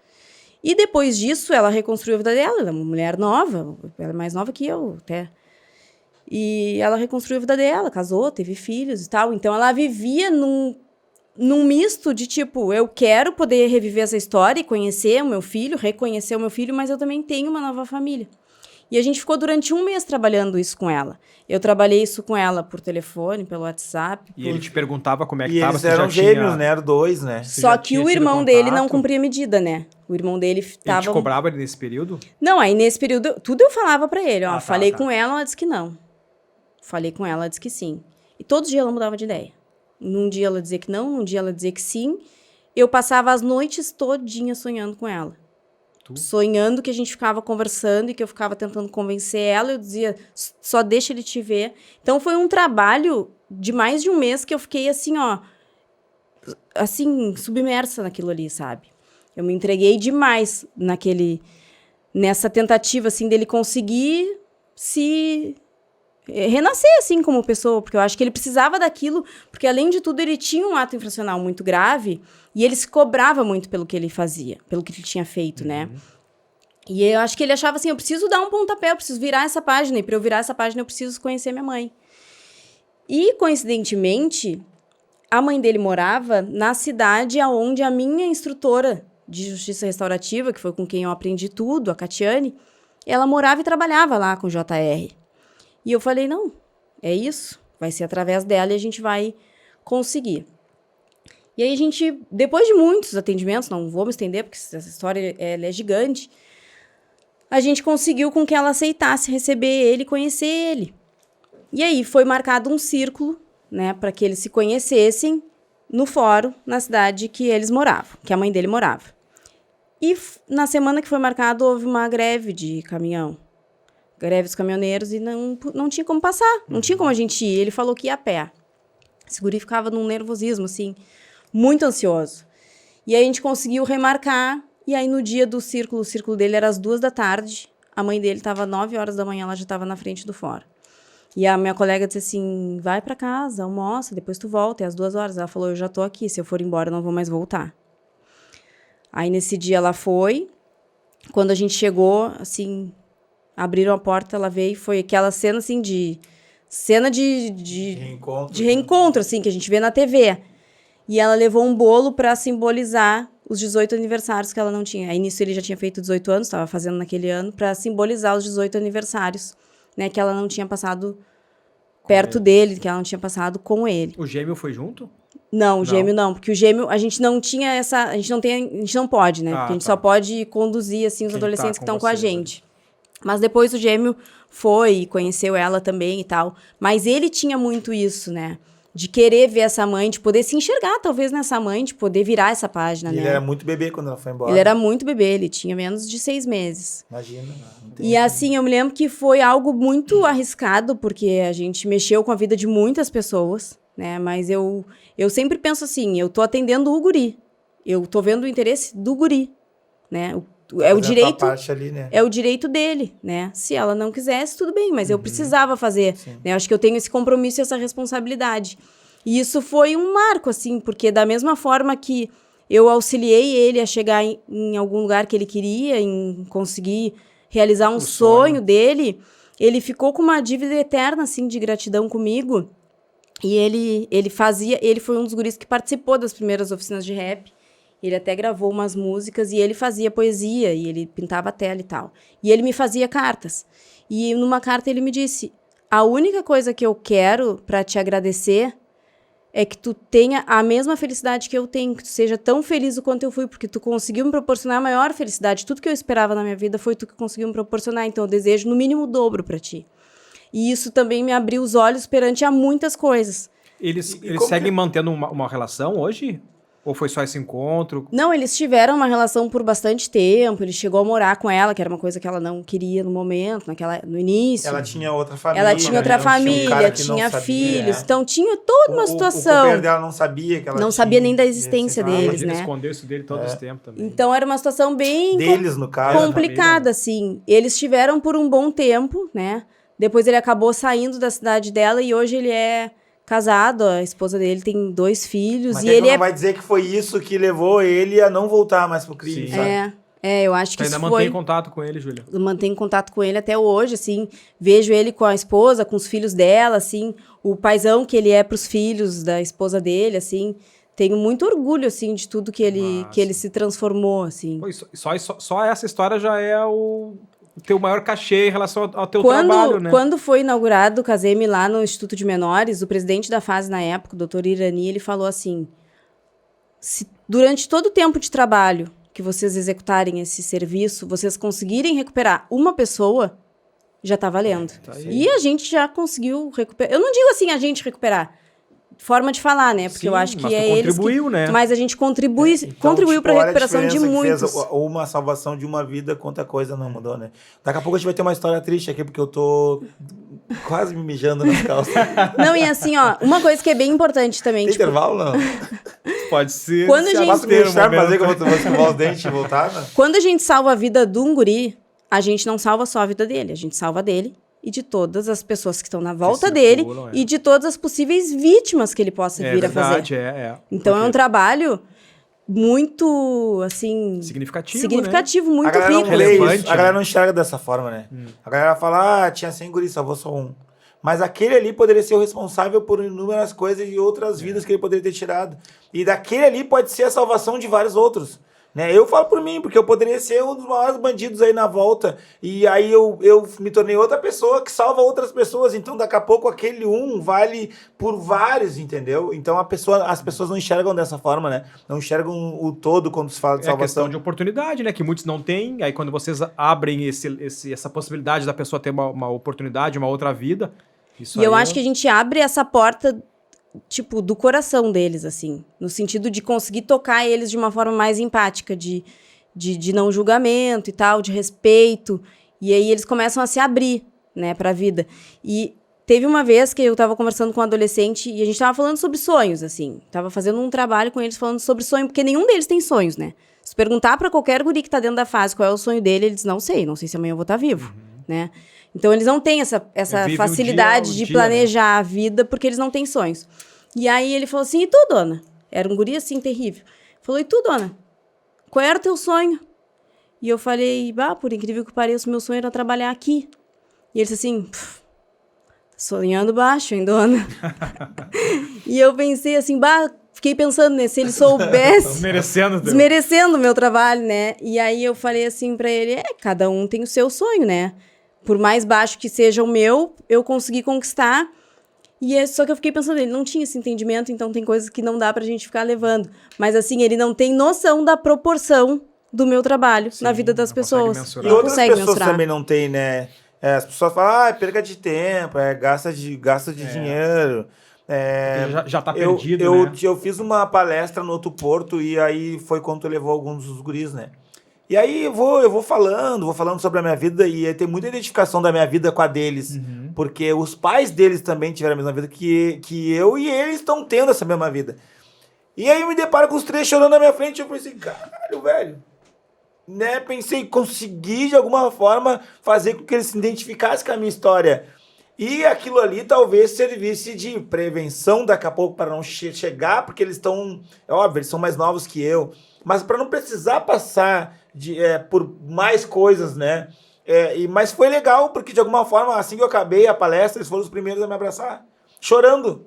C: E depois disso, ela reconstruiu a vida dela. Ela é uma mulher nova, ela é mais nova que eu até. E ela reconstruiu a vida dela, casou, teve filhos e tal. Então, ela vivia num misto de tipo, eu quero poder reviver essa história e conhecer o meu filho, reconhecer o meu filho, mas eu também tenho uma nova família. E a gente ficou durante 1 mês trabalhando isso com ela. Eu trabalhei isso com ela por telefone, pelo WhatsApp.
A: E ele te perguntava como é que
B: e
A: tava.
B: eles eram gêmeos, né? Eram 2, né?
C: Só que o irmão dele não cumpria medida, né? O irmão dele tava...
A: Ele te cobrava nesse período?
C: Não, aí nesse período, tudo eu falava pra ele, falei com ela disse que não. Falei com ela, ela disse que sim. E todo dia ela mudava de ideia. Num dia ela dizia que não, num dia ela dizia que sim. Eu passava as noites todinhas sonhando com ela. Sonhando que a gente ficava conversando e que eu ficava tentando convencer ela. Eu dizia, só deixa ele te ver. Então, foi um trabalho de mais de 1 mês que eu fiquei assim, assim, submersa naquilo ali, sabe? Eu me entreguei demais nessa tentativa, assim, dele conseguir se renascer, assim, como pessoa, porque eu acho que ele precisava daquilo, porque, além de tudo, ele tinha um ato infracional muito grave e ele se cobrava muito pelo que ele fazia, pelo que ele tinha feito, né? E eu acho que ele achava assim, eu preciso dar um pontapé, eu preciso virar essa página, e para eu virar essa página eu preciso conhecer minha mãe. E, coincidentemente, a mãe dele morava na cidade onde a minha instrutora de justiça restaurativa, que foi com quem eu aprendi tudo, a Catiane, ela morava e trabalhava lá com o JR. E eu falei, não, é isso, vai ser através dela e a gente vai conseguir. E aí a gente, depois de muitos atendimentos, não vou me estender, porque essa história ela é gigante, a gente conseguiu com que ela aceitasse receber ele e conhecer ele. E aí foi marcado um círculo, né, para que eles se conhecessem no fórum, na cidade que eles moravam, que a mãe dele morava. E na semana que foi marcado, houve uma greve de caminhão. Greve dos caminhoneiros e não tinha como passar, não tinha como a gente ir. Ele falou que ia a pé. Esse guri ficava num nervosismo, assim, muito ansioso. E aí a gente conseguiu remarcar, e aí no dia do círculo, o círculo dele era às 2h, a mãe dele estava 9h da manhã, ela já estava na frente do fórum. E a minha colega disse assim, vai para casa, almoça, depois tu volta, é às 2h. Ela falou, eu já tô aqui, se eu for embora eu não vou mais voltar. Aí nesse dia ela foi, quando a gente chegou, assim, abriram a porta, ela veio, foi aquela cena assim de reencontro, assim, que a gente vê na TV. E ela levou um bolo para simbolizar os 18 aniversários que ela não tinha. Aí nisso ele já tinha feito 18 anos, estava fazendo naquele ano, para simbolizar os 18 aniversários, né, que ela não tinha passado perto dele, que ela não tinha passado com ele.
A: O gêmeo foi junto?
C: Não, o gêmeo não, porque o gêmeo, a gente não tinha essa, a gente não pode, né, porque a gente só pode conduzir, assim, os adolescentes que estão com a gente. Mas depois o gêmeo foi e conheceu ela também e tal. Mas ele tinha muito isso, né? De querer ver essa mãe, de poder se enxergar, talvez, nessa mãe, de poder virar essa página, né?
B: Ele era muito bebê quando ela foi embora.
C: Ele era muito bebê, ele tinha menos de 6 meses.
B: Imagina.
C: E assim, eu me lembro que foi algo muito arriscado, porque a gente mexeu com a vida de muitas pessoas, né? Mas eu sempre penso assim, eu tô atendendo o guri. Eu tô vendo o interesse do guri, né? É o direito,
B: ali, né?
C: é o direito dele, né? Se ela não quisesse, tudo bem, mas eu precisava fazer, né? Eu acho que eu tenho esse compromisso e essa responsabilidade. E isso foi um marco, assim, porque da mesma forma que eu auxiliei ele a chegar em algum lugar que ele queria, em conseguir realizar um sonho dele, ele ficou com uma dívida eterna, assim, de gratidão comigo. E ele foi um dos guris que participou das primeiras oficinas de rap. Ele até gravou umas músicas e ele fazia poesia e ele pintava a tela e tal. E ele me fazia cartas. E numa carta ele me disse, a única coisa que eu quero para te agradecer é que tu tenha a mesma felicidade que eu tenho, que tu seja tão feliz o quanto eu fui, porque tu conseguiu me proporcionar a maior felicidade. Tudo que eu esperava na minha vida foi tu que conseguiu me proporcionar, então eu desejo no mínimo o dobro para ti. E isso também me abriu os olhos perante a muitas coisas.
A: Eles seguem mantendo uma relação hoje? Ou foi só esse encontro?
C: Não, eles tiveram uma relação por bastante tempo. Ele chegou a morar com ela, que era uma coisa que ela não queria no momento, no início.
B: Ela tinha outra família.
C: Ela tinha outra família, tinha filhos. Então tinha toda uma situação.
B: O companheiro dela não sabia que ela
C: não sabia nem da existência deles, né?
A: Ele escondeu isso dele todo esse tempo também.
C: Então era uma situação bem
B: deles, no caso,
C: complicada, assim. Eles tiveram por um bom tempo, né? Depois ele acabou saindo da cidade dela e hoje ele é casado, a esposa dele tem 2 filhos.
B: Mas
C: e ele
B: não vai dizer que foi isso que levou ele a não voltar mais pro crime, sabe?
C: Eu acho que isso
A: ainda mantém contato com ele, Júlia?
C: Eu mantenho contato com ele até hoje, assim. Vejo ele com a esposa, com os filhos dela, assim. O paizão que ele é pros filhos da esposa dele, assim. Tenho muito orgulho, assim, de tudo que ele se transformou, assim.
A: Pô, só essa história já é o teu maior cachê em relação ao teu trabalho, né?
C: Quando foi inaugurado o Caseme lá no Instituto de Menores, o presidente da FASE na época, o Dr. Irani, ele falou assim, se durante todo o tempo de trabalho que vocês executarem esse serviço, vocês conseguirem recuperar uma pessoa, já tá valendo. E a gente já conseguiu recuperar. Eu não digo assim a gente recuperar, forma de falar, né? Porque eu acho que é eles
A: contribuiu, né?
C: Mas a gente contribuiu para a recuperação de muitos.
B: Ou uma salvação de uma vida, quanta coisa não mudou, né? Daqui a pouco a gente vai ter uma história triste aqui, porque eu tô quase me mijando nas calças.
C: Não, e assim, ó, uma coisa que é bem importante também.
B: Tem intervalo, não?
A: Pode ser.
C: Quando a gente
B: fazer como eu vou escovar os dentes e voltar, né?
C: Quando a gente salva a vida de um guri, a gente não salva só a vida dele, a gente salva a dele e de todas as pessoas que estão na volta dele e de todas as possíveis vítimas que ele possa vir a fazer. Então é um trabalho muito, assim... Significativo,
A: né?
C: muito rico.
B: A galera não enxerga dessa forma, né? A galera fala, tinha 100 guris, salvou só um. Mas aquele ali poderia ser o responsável por inúmeras coisas e outras vidas que ele poderia ter tirado. E daquele ali pode ser a salvação de vários outros. Né? Eu falo por mim, porque eu poderia ser um dos maiores bandidos aí na volta. E aí eu me tornei outra pessoa que salva outras pessoas. Então, daqui a pouco, aquele um vale por vários, entendeu? Então, as pessoas não enxergam dessa forma, né? Não enxergam o todo quando se fala de salvação.
A: É questão de oportunidade, né? Que muitos não têm. Aí, quando vocês abrem essa possibilidade da pessoa ter uma oportunidade, uma outra vida...
C: E eu acho que a gente abre essa porta... tipo, do coração deles, assim. No sentido de conseguir tocar eles de uma forma mais empática, de não julgamento e tal, de respeito. E aí eles começam a se abrir, né, pra vida. E teve uma vez que eu tava conversando com um adolescente e a gente tava falando sobre sonhos, assim. Tava fazendo um trabalho com eles falando sobre sonho, porque nenhum deles tem sonhos, né? Se perguntar pra qualquer guri que tá dentro da fase qual é o sonho dele, ele diz, não sei se amanhã eu vou estar vivo, né? Então, eles não têm essa facilidade de planejar, né, a vida, porque eles não têm sonhos. E aí, ele falou assim, e tu, dona? Era um guri, assim, terrível. Falou, e tu, dona? Qual era o teu sonho? E eu falei, por incrível que pareça, o meu sonho era trabalhar aqui. E ele disse assim, sonhando baixo, hein, dona? E eu pensei assim, fiquei pensando, né, se ele soubesse... Desmerecendo o meu trabalho, né? E aí, eu falei assim pra ele, cada um tem o seu sonho, né? Por mais baixo que seja o meu, eu consegui conquistar. E só que eu fiquei pensando, ele não tinha esse entendimento, então tem coisas que não dá pra gente ficar levando. Mas assim, ele não tem noção da proporção do meu trabalho na vida das pessoas.
B: E outras pessoas também não têm, né? As pessoas falam, é perca de tempo, gasta de dinheiro.
A: Já tá perdido, né?
B: Eu fiz uma palestra no Outro Porto e aí foi quando tu levou alguns dos guris, né? E aí eu vou falando sobre a minha vida e tem muita identificação da minha vida com a deles. Porque os pais deles também tiveram a mesma vida que eu e eles estão tendo essa mesma vida. E aí eu me deparo com os três chorando na minha frente e eu pensei, caralho, velho. Né? Pensei, consegui de alguma forma fazer com que eles se identificassem com a minha história. E aquilo ali talvez servisse de prevenção daqui a pouco para não chegar, porque eles estão, é óbvio, eles são mais novos que eu, mas para não precisar passar por mais coisas, né? Mas foi legal, porque de alguma forma, assim que eu acabei a palestra, eles foram os primeiros a me abraçar, chorando.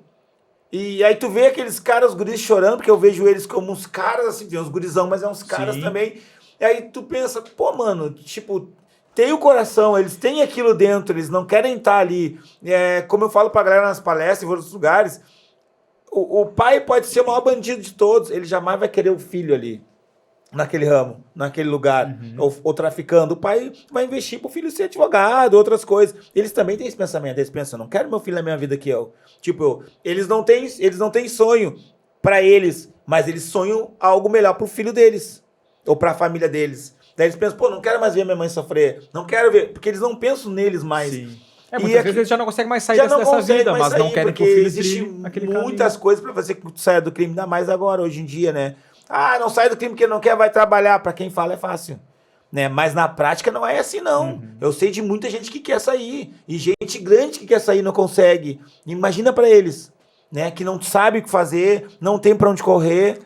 B: E aí tu vê aqueles caras, os guris chorando, porque eu vejo eles como uns caras, assim, tem uns gurizão, mas é uns caras também. E aí tu pensa, pô, mano, tipo, tem o coração, eles têm aquilo dentro, eles não querem estar ali. Como eu falo pra galera nas palestras e em outros lugares, o pai pode ser o maior bandido de todos, ele jamais vai querer o filho ali. Naquele ramo, naquele lugar, ou traficando. O pai vai investir pro filho ser advogado, outras coisas. Eles também têm esse pensamento, eles pensam, não quero meu filho na minha vida que eu. Tipo, eles não têm sonho pra eles, mas eles sonham algo melhor pro filho deles, ou pra família deles. Daí eles pensam, não quero mais ver minha mãe sofrer, não quero ver, porque eles não pensam neles mais.
A: Sim. Muitas vezes eles já não conseguem mais sair dessa vida, mas não querem que o filho trilhe aquele caminho.
B: Muitas coisas pra fazer com que tu saia do crime, ainda mais agora, hoje em dia, né? Não sai do crime porque não quer, vai trabalhar. Pra quem fala é fácil, né? Mas na prática não é assim, não. Eu sei de muita gente que quer sair. E gente grande que quer sair e não consegue. Imagina pra eles, né? Que não sabe o que fazer, não tem pra onde correr.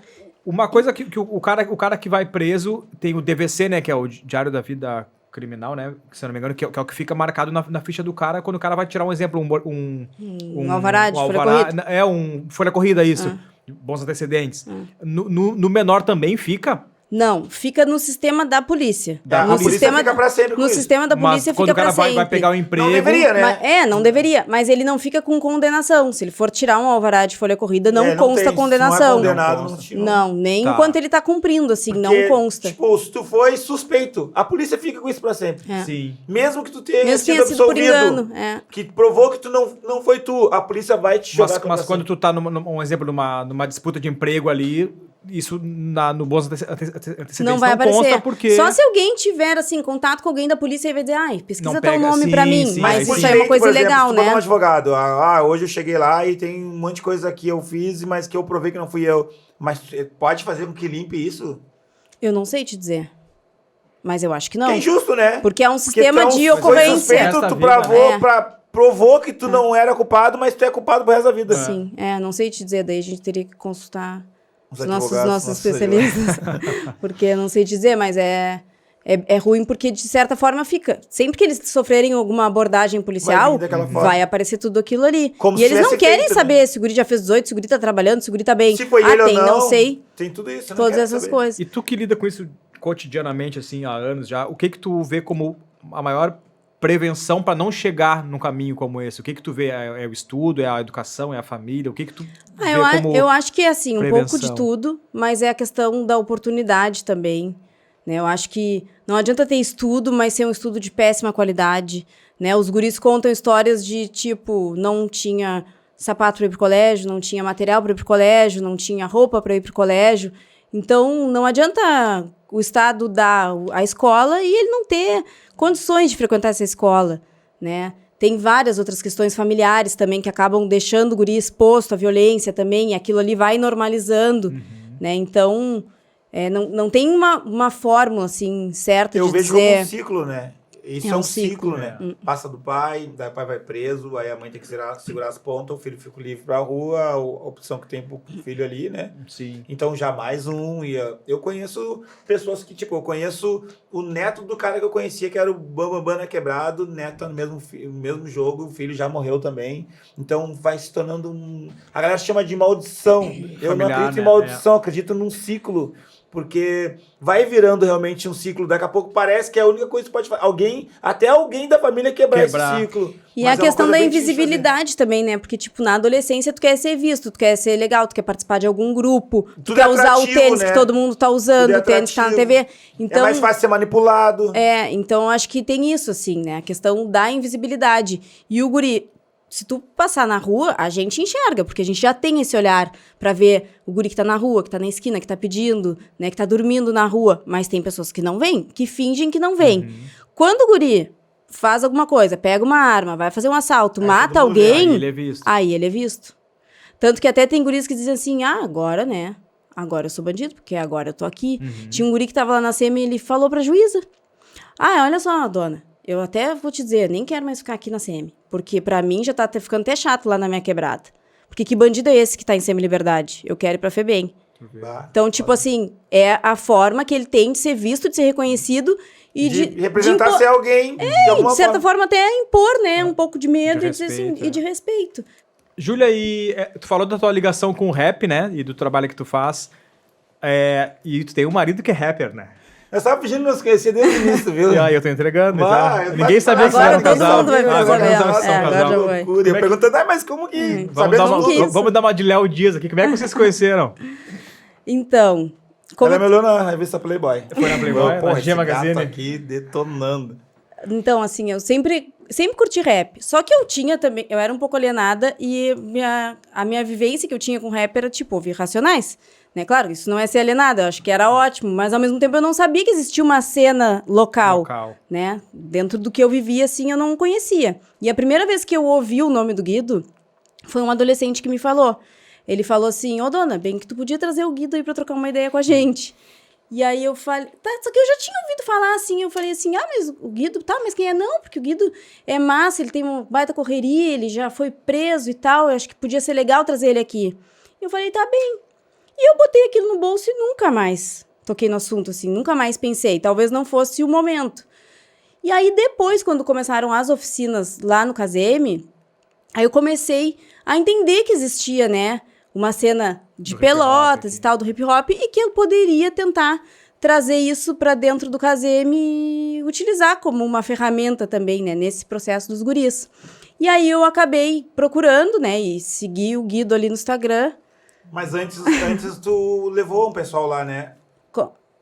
A: Uma coisa que o cara que vai preso tem o DVC, né? Que é o Diário da Vida Criminal, né? Se eu não me engano, que é o que fica marcado na ficha do cara quando o cara vai tirar um exemplo,
C: um alvará de folha corrida.
A: Folha corrida, isso. Bons antecedentes. No menor também fica?
C: Não, fica no sistema da polícia.
B: A polícia fica pra sempre com
C: no
B: isso.
C: sistema da polícia
A: quando
C: fica pra sempre.
A: Quando o cara vai pegar o emprego...
B: Não deveria, né?
C: Não deveria. Mas ele não fica com condenação. Se ele for tirar um alvará de folha corrida, não consta condenação.
B: Não é condenado,
C: não, nem enquanto ele tá cumprindo, assim, porque, não consta.
B: Tipo, se tu foi suspeito, a polícia fica com isso pra sempre.
A: Sim.
B: Mesmo que tu tenha sido absolvido,
C: por engano,
B: que provou que tu não foi tu, a polícia vai te jogar.
A: Mas quando tu tá, um exemplo, numa disputa de emprego ali... Isso no bons antecedentes
C: não vai aparecer.
A: Consta porque...
C: Só se alguém tiver, assim, contato com alguém da polícia e vai dizer, pesquisa tal nome pra mim.
A: Sim,
C: mas isso é uma coisa ilegal, né?
B: Um advogado, hoje eu cheguei lá e tem um monte de coisa que eu fiz, mas que eu provei que não fui eu. Mas pode fazer com que limpe isso?
C: Eu não sei te dizer. Mas eu acho que não.
B: Que é injusto, né?
C: Porque é um sistema de ocorrência.
B: Tu provou que tu não era culpado, mas tu é culpado pro resto da vida.
C: Sim, não sei te dizer. Daí a gente teria que consultar... Os nossos especialistas, porque eu não sei dizer, mas É ruim porque, de certa forma, fica. Sempre que eles sofrerem alguma abordagem policial,
B: vir daquela forma.
C: vai aparecer tudo aquilo ali.
B: Como
C: e
B: se
C: eles não
B: tivesse
C: querem
B: feito,
C: saber
B: né?
C: se o guri já fez 18, se o guri tá trabalhando, se o guri tá bem.
B: Se foi ele ou
C: tem, não sei.
B: Tem tudo isso, eu não
C: Todas
B: quero
C: essas
B: saber.
C: coisas.
A: E tu que lida com isso cotidianamente, assim, há anos já, o que tu vê como a maior prevenção para não chegar num caminho como esse? O que tu vê? É o estudo, é a educação, é a família? O que tu vê como
C: Eu acho que é assim, um pouco de
A: prevenção?
C: tudo, mas é a questão da oportunidade também, né? Eu acho que não adianta ter estudo, mas ser um estudo de péssima qualidade, né? Os guris contam histórias de, tipo, não tinha sapato para ir pro colégio, não tinha material para ir pro colégio, não tinha roupa para ir pro colégio. Então, não adianta o Estado dar a escola e ele não ter condições de frequentar essa escola, né? Tem várias outras questões familiares também que acabam deixando o guri exposto à violência também, e aquilo ali vai normalizando, né? Então, não tem uma fórmula, assim, certa
B: Eu
C: de
B: vejo
C: dizer...
B: como um ciclo, né? Isso é um ciclo, né? Passa do pai, daí o pai vai preso, aí a mãe tem que segurar as pontas, o filho fica livre pra rua, a opção que tem pro filho ali, né?
A: Sim.
B: Então já mais um ia... Eu conheço pessoas que, tipo, eu conheço o neto do cara que eu conhecia, que era o Bambam na Quebrado, o neto tá no mesmo jogo, o filho já morreu também. Então vai se tornando um... A galera chama de maldição. Eu não
A: Familiar,
B: acredito em
A: né?
B: maldição, acredito num ciclo. Porque vai virando realmente um ciclo. Daqui a pouco parece que é a única coisa que pode fazer. Até alguém da família quebrar esse ciclo.
C: E
B: Mas
C: a questão
B: uma coisa
C: da
B: bem difícil de
C: invisibilidade também, né? Porque, tipo, na adolescência tu quer ser visto, tu quer ser legal, tu quer participar de algum grupo, tu
B: Tudo
C: quer
B: é
C: usar o
B: atrativo,
C: tênis
B: né?
C: que todo mundo tá usando,
B: Tudo é
C: o tênis que tá na
B: atrativo.
C: TV. Então,
B: é mais fácil ser manipulado.
C: então acho que tem isso, assim, né? A questão da invisibilidade. E o guri, se tu passar na rua, a gente enxerga, porque a gente já tem esse olhar pra ver o guri que tá na rua, que tá na esquina, que tá pedindo, né? Que tá dormindo na rua. Mas tem pessoas que não vêm, que fingem que não vêm. Quando o guri faz alguma coisa, pega uma arma, vai fazer um assalto,
B: Aí
C: mata
B: todo mundo vê,
C: alguém,
A: aí ele é visto.
C: aí ele é visto. Tanto que até tem guris que dizem assim, agora, né? Agora eu sou bandido, porque agora eu tô aqui. Tinha um guri que tava lá na SEMI e ele falou pra juíza. Olha só, dona, eu até vou te dizer, nem quero mais ficar aqui na SEMI. Porque pra mim já tá ficando até chato lá na minha quebrada. Porque que bandido é esse que tá em semi-liberdade? Eu quero ir pra FEBEM. Então, tipo assim, é a forma que ele tem de ser visto, de ser reconhecido e
B: de representar ser alguém de alguma
C: de certa forma até impor, né? Um pouco de medo
A: De
C: e dizer assim,
A: respeito,
C: e de respeito.
A: Júlia, tu falou da tua ligação com o rap, né? E do trabalho que tu faz. E tu tem um marido que é rapper, né?
B: Eu estava fingindo nos conhecer desde o início, viu?
A: E aí eu tô entregando.
B: Vai,
A: então. Ninguém sabia que você
C: agora
A: era um
C: todo
A: casal.
C: mundo vai ver,
A: Agora
C: saber,
A: não sabe se são um
C: agora
A: casal.
C: já vai.
B: Loucura. Eu perguntando, mas como que...
A: Vamos dar uma de Léo Dias aqui. Como é que vocês se conheceram?
C: Então, como
B: Ela me olhou na revista Playboy.
A: Foi na Playboy, na G Magazine?
B: Gato aqui detonando.
C: Então, assim, eu sempre curti rap. Só que eu tinha também... Eu era um pouco alienada e a minha vivência que eu tinha com rap era, tipo, ouvir Racionais. Né? Claro, isso não é ser alienada. Eu acho que era ótimo. Mas, ao mesmo tempo, eu não sabia que existia uma cena local. Né? Dentro do que eu vivia, assim, eu não conhecia. E a primeira vez que eu ouvi o nome do Guido, foi um adolescente que me falou. Ele falou assim, dona, bem que tu podia trazer o Guido aí pra trocar uma ideia com a gente. E aí eu falei, só que eu já tinha ouvido falar assim, eu falei assim, mas o Guido, mas quem é? Não, porque o Guido é massa, ele tem uma baita correria, ele já foi preso e tal, eu acho que podia ser legal trazer ele aqui. E eu falei, tá bem. E eu botei aquilo no bolso e nunca mais toquei no assunto, assim, nunca mais pensei, talvez não fosse o momento. E aí depois, quando começaram as oficinas lá no KZM, aí eu comecei a entender que existia, né, uma cena de Pelotas e tal, do hip hop, e que eu poderia tentar trazer isso para dentro do KZM e utilizar como uma ferramenta também, né, nesse processo dos guris. E aí eu acabei procurando, né, e segui o Guido ali no Instagram.
B: Mas antes tu levou um pessoal lá, né?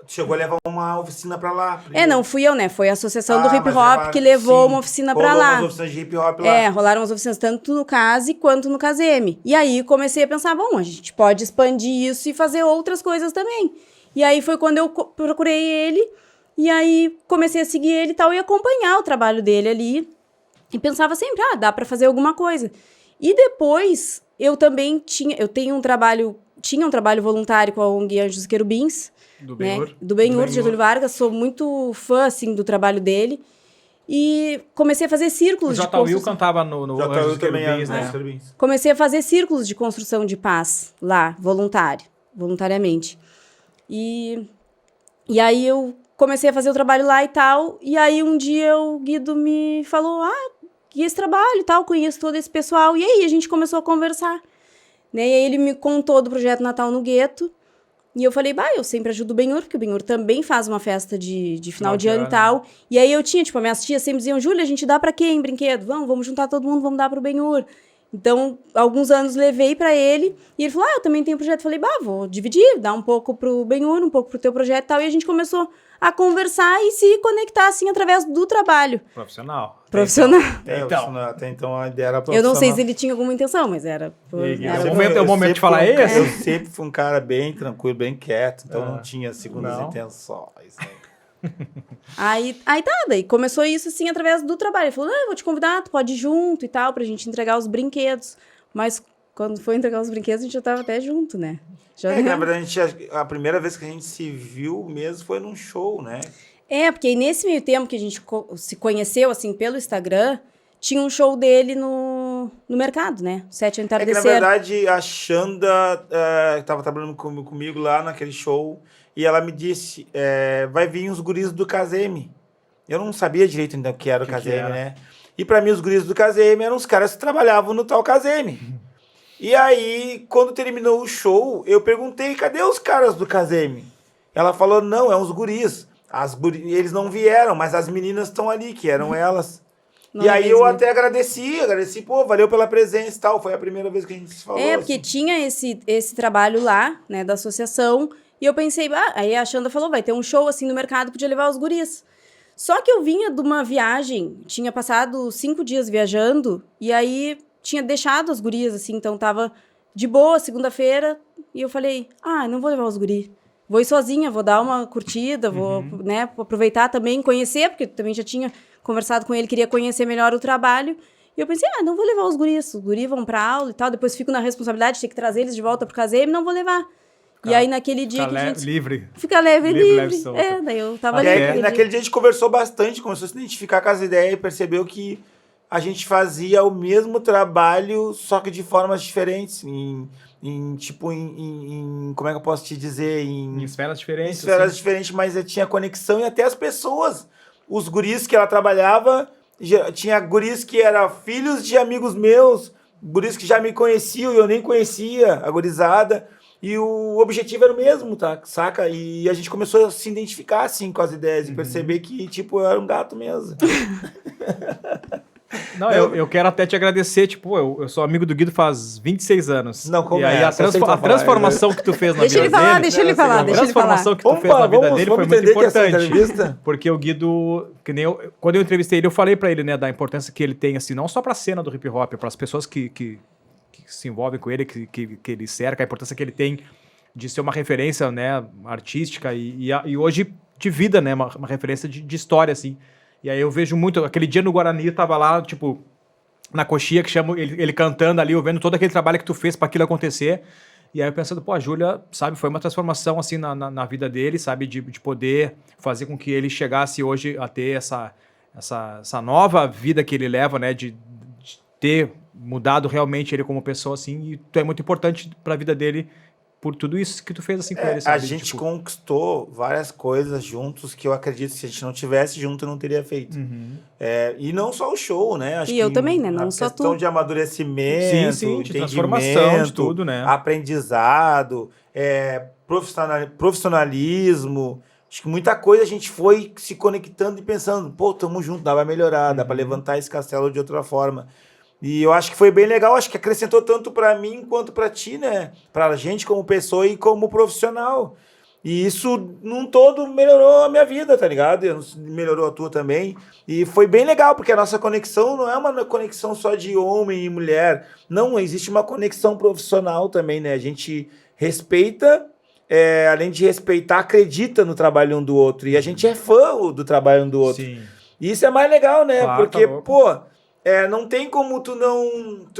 B: Chegou a levar uma oficina pra lá.
C: Não fui eu, né? Foi a Associação do Hip Hop
B: levar,
C: que levou
B: sim,
C: uma oficina pra lá.
B: Umas oficinas de hip hop lá.
C: Rolaram as oficinas tanto no CASE quanto no KZM. E aí comecei a pensar, bom, a gente pode expandir isso e fazer outras coisas também. E aí foi quando eu procurei ele, e aí comecei a seguir ele e tal, e acompanhar o trabalho dele ali. E pensava sempre, dá pra fazer alguma coisa. E depois, eu também tinha um trabalho voluntário com a ONG Anjos Querubins,
A: Do
C: Ben-Hur. Né? Do Ben-Hur, de Getúlio Vargas. Sou muito fã, assim, do trabalho dele. E comecei a fazer círculos de
A: construção. O
C: construção.
A: Will cantava no Anjos Querubins, né?
C: Comecei a fazer círculos de construção de paz lá, voluntariamente. E aí eu comecei a fazer o trabalho lá e tal. E aí um dia o Guido me falou, e esse trabalho e tal, conheço todo esse pessoal. E aí a gente começou a conversar. Né? E aí ele me contou do projeto Natal no Gueto. E eu falei, eu sempre ajudo o Benhur, porque o Benhur também faz uma festa de final de ano e tal. E aí eu tinha, tipo, as minhas tias sempre diziam, Júlia, a gente dá pra quem brinquedo? Vamos juntar todo mundo, vamos dar pro Benhur. Então, alguns anos levei pra ele, e ele falou, eu também tenho projeto. Eu falei, vou dividir, dar um pouco pro Benhur, um pouco pro teu projeto e tal. E a gente começou a conversar e se conectar, assim, através do trabalho.
A: Profissional.
B: Até então a ideia era profissional.
C: Eu não sei se ele tinha alguma intenção, mas era...
A: É o momento de falar esse?
B: Eu sempre fui um cara bem tranquilo, bem quieto, então não tinha segundas intenções. Né?
C: Daí começou isso, assim, através do trabalho. Ele falou, eu vou te convidar, tu pode ir junto e tal, pra gente entregar os brinquedos. Mas quando foi entregar os brinquedos, a gente já tava até junto, né?
B: Na verdade, a primeira vez que a gente se viu mesmo foi num show, né?
C: Porque aí nesse meio tempo que a gente se conheceu, assim, pelo Instagram, tinha um show dele no mercado, né? 7 Entardecer.
B: Na verdade, a Xanda estava trabalhando comigo lá naquele show e ela me disse, vai vir os guris do KZM. Eu não sabia direito ainda o que era o KZM, né? E para mim, os guris do KZM eram os caras que trabalhavam no tal KZM. E aí, quando terminou o show, eu perguntei, cadê os caras do KZM? Ela falou, não, é uns guris. Eles não vieram, mas as meninas estão ali, que eram elas. Não, e aí eu até agradeci, valeu pela presença e tal. Foi a primeira vez que a gente se falou.
C: Porque tinha esse trabalho lá, né, da associação, e eu pensei, aí a Xanda falou, vai ter um show assim no mercado, podia levar os guris. Só que eu vinha de uma viagem, tinha passado 5 dias viajando, e aí tinha deixado as gurias, assim, então tava de boa, segunda-feira, e eu falei, não vou levar os guris. Vou ir sozinha, vou dar uma curtida, vou, né, aproveitar também, conhecer, porque também já tinha conversado com ele, queria conhecer melhor o trabalho. E eu pensei, não vou levar os guris vão pra aula e tal, depois fico na responsabilidade de ter que trazer eles de volta pro KZM, não vou levar. E aí naquele dia que a gente...
A: livre.
C: Fica leve.
A: Solta.
C: Daí eu tava
B: livre. Naquele dia a gente conversou bastante, começou a se identificar com as ideias e percebeu que a gente fazia o mesmo trabalho, só que de formas diferentes, como é que eu posso te dizer? Em
A: esferas diferentes.
B: Esferas diferentes, mas tinha conexão e até as pessoas. Os guris que ela trabalhava, tinha guris que eram filhos de amigos meus, guris que já me conheciam e eu nem conhecia, a gurizada. E o objetivo era o mesmo, tá? Saca? E a gente começou a se identificar, assim, com as ideias e perceber que, eu era um gato mesmo.
A: Não, eu quero até te agradecer, eu sou amigo do Guido faz 26 anos.
B: Não, como
A: e aí a transformação que tu fez na vida dele...
C: Deixa ele falar.
A: A transformação que tu fez na vida dele foi muito importante. Porque o Guido, quando eu entrevistei ele, eu falei pra ele, né, da importância que ele tem, assim, não só pra cena do hip hop, para as pessoas que se envolvem com ele, que ele cerca, a importância que ele tem de ser uma referência, né, artística e hoje de vida, né, uma referência de história, assim. E aí eu vejo muito... Aquele dia no Guarani, eu tava lá, na coxinha, que chamo ele cantando ali, eu vendo todo aquele trabalho que tu fez para aquilo acontecer. E aí eu pensando, a Júlia, sabe, foi uma transformação, assim, na vida dele, sabe, de poder fazer com que ele chegasse hoje a ter essa nova vida que ele leva, né, de ter mudado realmente ele como pessoa, assim, e tu é muito importante para a vida dele por tudo isso que tu fez assim com ele, sabe?
B: A gente conquistou várias coisas juntos que eu acredito que se a gente não tivesse junto, eu não teria feito. E não só o show, né? Acho
C: eu também, né? Não só tu.
B: A questão de amadurecimento,
A: de transformação, de tudo, né?
B: Aprendizado, profissionalismo. Acho que muita coisa a gente foi se conectando e pensando, tamo junto, dá pra melhorar, dá pra levantar esse castelo de outra forma. E eu acho que foi bem legal, acho que acrescentou tanto pra mim quanto pra ti, né? Pra gente como pessoa e como profissional. E isso, num todo, melhorou a minha vida, tá ligado? Melhorou a tua também. E foi bem legal, porque a nossa conexão não é uma conexão só de homem e mulher. Não, existe uma conexão profissional também, né? A gente respeita, além de respeitar, acredita no trabalho um do outro. E a gente é fã do trabalho um do outro. Sim. E isso é mais legal, né? Claro, porque, não tem como tu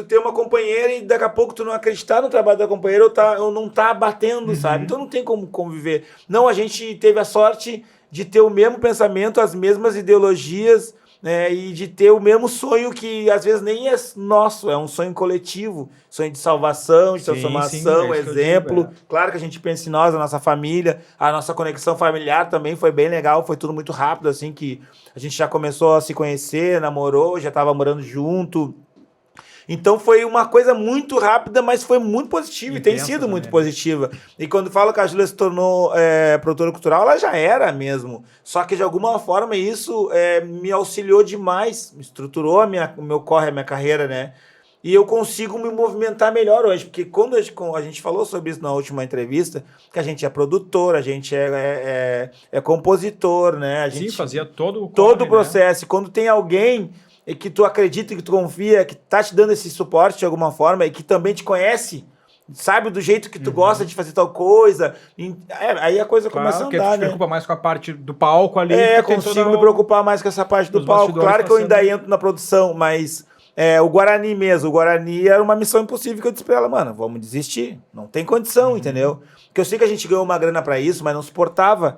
B: ter uma companheira e daqui a pouco tu não acreditar no trabalho da companheira ou não tá batendo, sabe? Então não tem como conviver. Não, a gente teve a sorte de ter o mesmo pensamento, as mesmas ideologias né, e de ter o mesmo sonho que às vezes nem é nosso, é um sonho coletivo, sonho de salvação, de
A: Sim,
B: transformação,
A: é isso que eu
B: exemplo.
A: digo,
B: Claro que a gente pensa em nós, a nossa família, a nossa conexão familiar também foi bem legal, foi tudo muito rápido, assim, que a gente já começou a se conhecer, namorou, já estava morando junto. Então foi uma coisa muito rápida, mas foi muito positiva e tem
A: Intensa
B: sido muito
A: também, né?
B: positiva. E quando falo que a Júlia se tornou produtora cultural, ela já era mesmo. Só que de alguma forma isso me auxiliou demais, me estruturou o meu corre, a minha carreira, né? E eu consigo me movimentar melhor hoje, porque quando a gente falou sobre isso na última entrevista, que a gente é produtor, a gente é compositor, né? A gente
A: fazia todo o
B: todo o
A: corre,
B: processo. E quando tem alguém e que tu acredita, que tu confia, que tá te dando esse suporte de alguma forma e que também te conhece, sabe do jeito que tu gosta de fazer tal coisa, aí a coisa começa a
A: porque
B: andar,
A: tu te
B: né?
A: preocupa mais com a parte do palco ali.
B: Consigo me preocupar mais com essa parte do
A: os
B: palco.
A: bastidores
B: Claro que eu ainda
A: passando.
B: entro na produção, mas o Guarani mesmo, o Guarani era uma missão impossível que eu disse pra ela, mano, vamos desistir, não tem condição, entendeu? Porque eu sei que a gente ganhou uma grana pra isso, mas não suportava.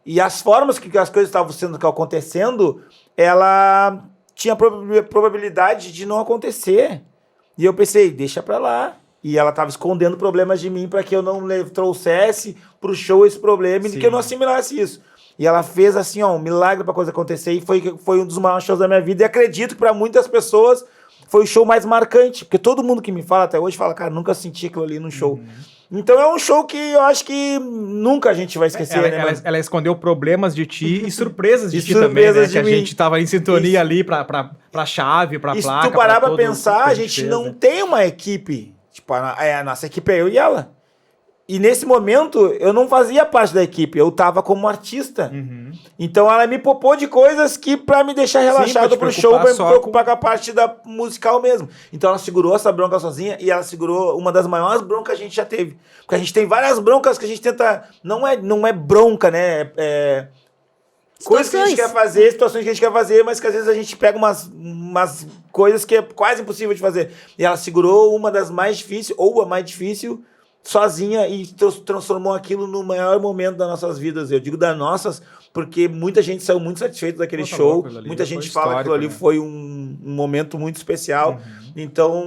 B: E as formas que as coisas estavam acontecendo, ela tinha probabilidade de não acontecer. E eu pensei, deixa pra lá. E ela tava escondendo problemas de mim para que eu não trouxesse pro show esse problema e que eu não assimilasse isso. E ela fez assim, ó, um milagre pra coisa acontecer e foi um dos maiores shows da minha vida. E acredito que para muitas pessoas foi o show mais marcante, porque todo mundo que me fala até hoje fala, cara, nunca senti aquilo ali num show. Então é um show que eu acho que nunca a gente vai esquecer,
A: Ela escondeu problemas de ti e surpresas de
B: E
A: ti também, né?
B: surpresas de
A: Que a
B: mim.
A: gente tava em sintonia ali pra chave, pra
B: E se
A: placa.
B: tu parar pra
A: todo
B: pensar,
A: tudo que
B: a gente
A: fez,
B: não
A: né?
B: tem uma equipe. Tipo, a nossa equipe é eu e ela. E nesse momento, eu não fazia parte da equipe, eu tava como artista. Então ela me poupou de coisas que pra me deixar relaxado
A: pra te
B: pro show, pra me
A: preocupar só
B: preocupar com a parte da musical mesmo. Então ela segurou essa bronca sozinha e ela segurou uma das maiores broncas que a gente já teve. Porque a gente tem várias broncas que a gente tenta... Não é bronca, né? Coisas que a gente quer fazer, situações que a gente quer fazer, mas que às vezes a gente pega umas coisas que é quase impossível de fazer. E ela segurou uma das mais difíceis, ou a mais difícil, sozinha e transformou aquilo no maior momento das nossas vidas. Eu digo das nossas, porque muita gente saiu muito satisfeito daquele show. Muita gente fala que aquilo ali foi um momento muito especial. Então,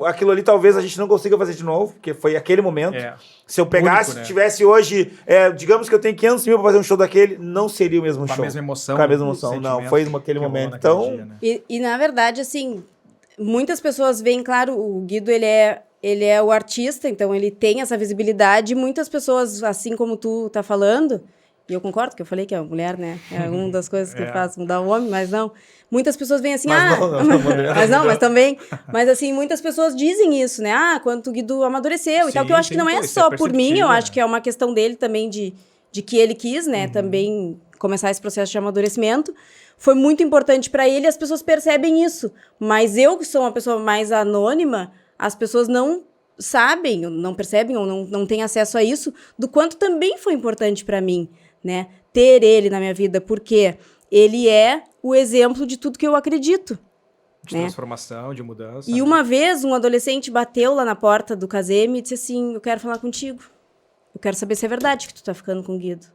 B: aquilo ali talvez a gente não consiga fazer de novo, porque foi aquele momento. Se eu pegasse,
A: Único, né?
B: tivesse hoje, digamos que eu tenho 500 mil para fazer um show daquele, não seria o mesmo
A: Com a
B: show.
A: mesma emoção.
B: Com a mesma emoção, não. Foi naquele momento. Então,
C: E na verdade, assim, muitas pessoas veem, claro, o Guido, ele é o artista, então ele tem essa visibilidade. Muitas pessoas, assim como tu tá falando, e eu concordo que eu falei que a mulher, né, é uma das coisas que faz mudar o homem, mas não. Muitas pessoas veem assim, mas também, mas assim, muitas pessoas dizem isso, né, quando o Guido amadureceu e tal, que eu acho que não é só por mim, eu acho que é uma questão dele também de que ele quis, né, também começar esse processo de amadurecimento. Foi muito importante para ele, as pessoas percebem isso, mas eu que sou uma pessoa mais anônima, as pessoas não sabem, não percebem ou não têm acesso a isso, do quanto também foi importante para mim, né? Ter ele na minha vida, porque ele é o exemplo de tudo que eu acredito.
A: De transformação, de mudança.
C: E uma vez, um adolescente bateu lá na porta do Casem e disse assim, eu quero falar contigo. Eu quero saber se é verdade que tu tá ficando com o Guido.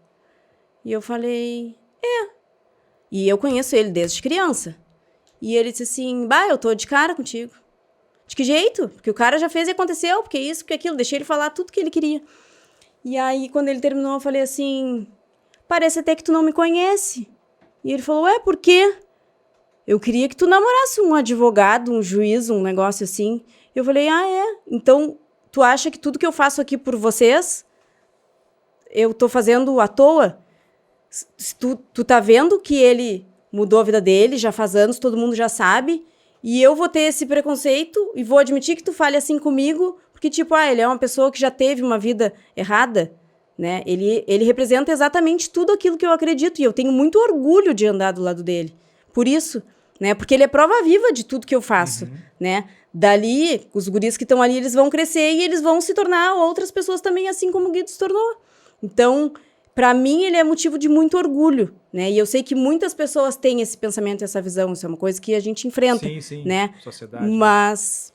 C: E eu falei, E eu conheço ele desde criança. E ele disse assim, eu tô de cara contigo. De que jeito? Porque o cara já fez e aconteceu, porque isso, porque aquilo. Deixei ele falar tudo que ele queria. E aí, quando ele terminou, eu falei assim, parece até que tu não me conhece. E ele falou, por quê? Eu queria que tu namorasse um advogado, um juiz, um negócio assim. Eu falei, então tu acha que tudo que eu faço aqui por vocês, eu tô fazendo à toa? Tu tá vendo que ele mudou a vida dele, já faz anos, todo mundo já sabe, e eu vou ter esse preconceito e vou admitir que tu fale assim comigo, porque tipo, ele é uma pessoa que já teve uma vida errada, né? Ele representa exatamente tudo aquilo que eu acredito, e eu tenho muito orgulho de andar do lado dele. Por isso, né? Porque ele é prova viva de tudo que eu faço, né? Dali, os guris que estão ali, eles vão crescer e eles vão se tornar outras pessoas também, assim como o Guido se tornou. Então, para mim, ele é motivo de muito orgulho, né? E eu sei que muitas pessoas têm esse pensamento, essa visão. Isso é uma coisa que a gente enfrenta, né?
A: Sociedade.
C: Mas...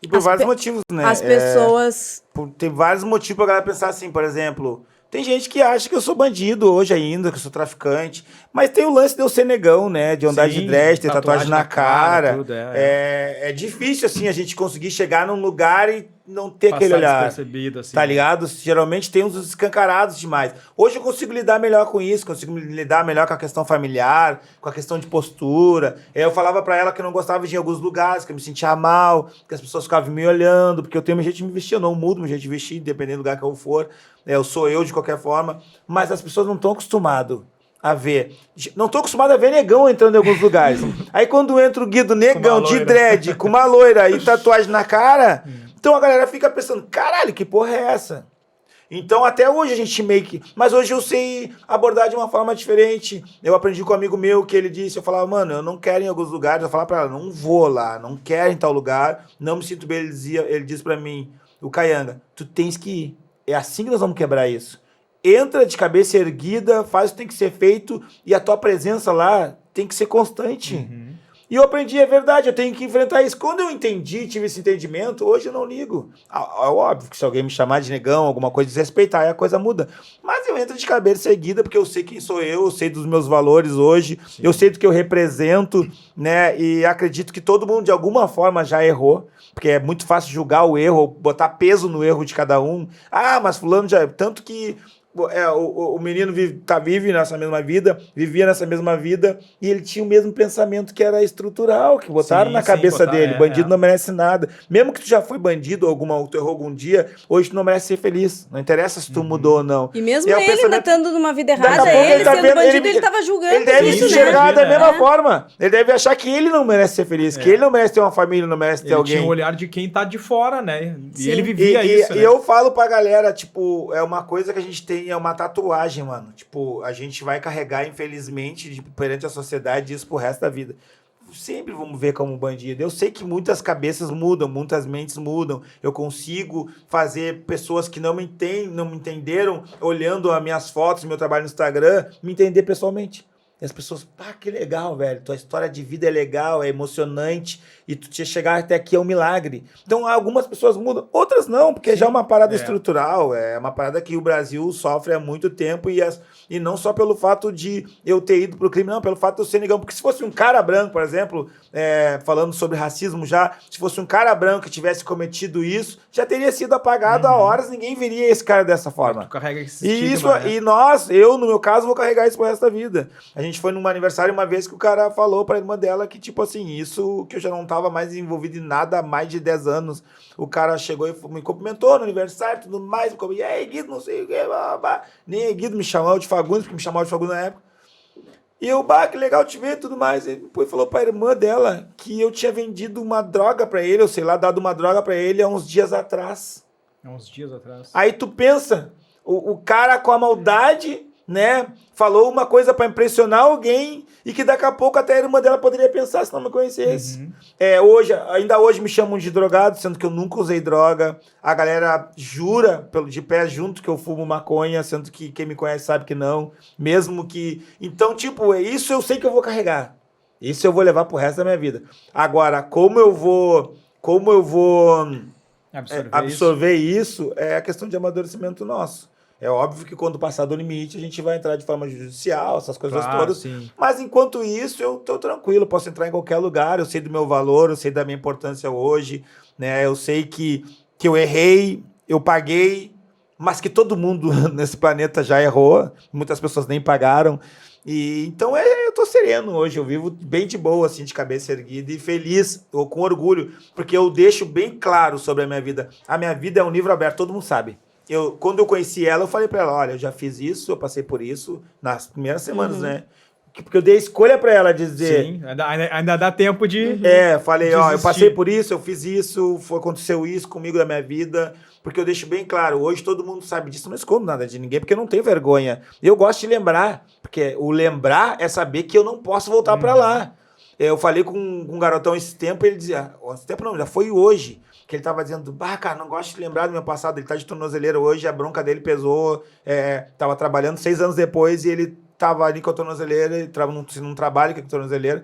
B: E por vários motivos, né?
C: As pessoas...
B: Tem vários motivos pra galera pensar assim, por exemplo, Tem gente que acha que eu sou bandido hoje ainda, que eu sou traficante. Mas tem o lance de eu ser negão, né? De andar de dread, ter tatuagem na cara.
A: Tudo,
B: é difícil, assim, a gente conseguir chegar num lugar e não ter
A: Passar
B: aquele olhar.
A: despercebido, assim.
B: Tá ligado? Geralmente tem uns escancarados demais. Hoje eu consigo lidar melhor com isso, consigo lidar melhor com a questão familiar, com a questão de postura. Eu falava pra ela que eu não gostava de ir em alguns lugares, que eu me sentia mal, que as pessoas ficavam me olhando, porque eu tenho meu jeito de me vestir, eu não mudo meu jeito de vestir, dependendo do lugar que eu for. Eu sou eu de qualquer forma, mas as pessoas não estão acostumadas a ver. Não tô acostumado a ver negão entrando em alguns lugares. Aí quando entra o Guido negão, de dread, com uma loira e tatuagem na cara, então a galera fica pensando, caralho, que porra é essa? Então até hoje a gente meio que... Mas hoje eu sei abordar de uma forma diferente. Eu aprendi com um amigo meu que ele disse, eu falava, mano, eu não quero ir em alguns lugares. Eu falava pra ela, não vou lá, não quero em tal lugar, não me sinto bem. Ele disse pra mim, o Caianga, tu tens que ir. É assim que nós vamos quebrar isso. Entra de cabeça erguida, faz o que tem que ser feito e a tua presença lá tem que ser constante. E eu aprendi, é verdade, eu tenho que enfrentar isso. Quando eu entendi, tive esse entendimento, hoje eu não ligo. É óbvio que se alguém me chamar de negão, alguma coisa, desrespeitar, aí a coisa muda. Mas eu entro de cabeça erguida porque eu sei quem sou eu sei dos meus valores hoje, sim, eu sei do que eu represento, né? E acredito que todo mundo, de alguma forma, já errou. Porque é muito fácil julgar o erro, botar peso no erro de cada um. Ah, mas fulano já... Tanto que o menino vive nessa mesma vida, vivia nessa mesma vida, e ele tinha o mesmo pensamento que era estrutural, que botaram na cabeça dele. Bandido não merece nada. Mesmo que tu já foi bandido, tu errou algum dia, hoje tu não merece ser feliz. Não interessa se tu mudou ou não.
C: E mesmo ele ainda estando numa vida errada, ele
B: tá
C: sendo bandido, ele tava julgando.
B: Ele deve
C: isso,
B: se enxergar da mesma forma. Ele deve achar que ele não merece ser feliz, que ele não merece ter uma família, não merece ter alguém.
A: Ele tinha o olhar de quem tá de fora, né?
C: Sim.
A: E ele vivia isso, né?
B: E eu falo pra galera, tipo, é uma coisa que a gente tem, é uma tatuagem, mano. Tipo, a gente vai carregar, infelizmente, perante a sociedade, isso pro resto da vida. Sempre vamos ver como bandido. Eu sei que muitas cabeças mudam, muitas mentes mudam. Eu consigo fazer pessoas que não me entenderam, olhando as minhas fotos, meu trabalho no Instagram, me entender pessoalmente. E as pessoas, pá, que legal, velho. Tua história de vida é legal, é emocionante. E tu chegar até aqui é um milagre. Então, algumas pessoas mudam, outras não, porque sim, já é uma parada estrutural. É uma parada que o Brasil sofre há muito tempo. E não só pelo fato de eu ter ido pro crime, não, pelo fato de eu ser negão. Porque se fosse um cara branco, por exemplo, falando sobre racismo já, se fosse um cara branco que tivesse cometido isso, já teria sido apagado há horas, ninguém veria esse cara dessa forma.
A: Tu carrega esse
B: estigma, né? E eu, no meu caso, vou carregar isso pro resto da vida. A gente foi num aniversário uma vez que o cara falou pra irmã dela que, tipo assim, isso que eu já não tava mais envolvido em nada há mais de 10 anos. O cara chegou e me cumprimentou no aniversário, tudo mais, e aí, Guido, não sei o que, nem Guido me chamava de Fagundes, porque me chamava de Fagundes na época. E eu, que legal te ver e tudo mais. Ele depois falou pra irmã dela que eu tinha vendido uma droga pra ele, ou sei lá, dado uma droga pra ele há uns dias atrás. Aí tu pensa, o cara com a maldade, né, falou uma coisa pra impressionar alguém e que daqui a pouco até a irmã dela poderia pensar se não me conhecesse. Ainda hoje me chamam de drogado, sendo que eu nunca usei droga. A galera jura de pé junto que eu fumo maconha, sendo que quem me conhece sabe que não. Mesmo que... Então, tipo, isso eu sei que eu vou carregar. Isso eu vou levar pro resto da minha vida. Agora, como eu vou absorver isso é a questão de amadurecimento nosso. É óbvio que quando passar do limite, a gente vai entrar de forma judicial, essas coisas todas. Sim. Mas enquanto isso, eu tô tranquilo, posso entrar em qualquer lugar, eu sei do meu valor, eu sei da minha importância hoje, né? Eu sei que eu errei, eu paguei, mas que todo mundo nesse planeta já errou, muitas pessoas nem pagaram. E então eu tô sereno hoje, eu vivo bem de boa, assim, de cabeça erguida e feliz, ou com orgulho, porque eu deixo bem claro sobre a minha vida. A minha vida é um livro aberto, todo mundo sabe. Quando eu conheci ela, eu falei pra ela, olha, eu já fiz isso, eu passei por isso nas primeiras semanas, né? Porque eu dei a escolha pra ela dizer...
A: Sim, ainda dá tempo de...
B: Falei, eu passei por isso, eu fiz isso, aconteceu isso comigo na minha vida, porque eu deixo bem claro, hoje todo mundo sabe disso, eu não escondo nada de ninguém, porque eu não tenho vergonha. Eu gosto de lembrar, porque o lembrar é saber que eu não posso voltar pra lá. Eu falei com um garotão esse tempo, ele dizia, esse tempo não, já foi hoje. Que ele tava dizendo, cara, não gosto de lembrar do meu passado, ele tá de tornozeleira hoje, a bronca dele pesou, tava trabalhando 6 anos depois e ele tava ali com a tornozeleira, ele tava num trabalho com a tornozeleira,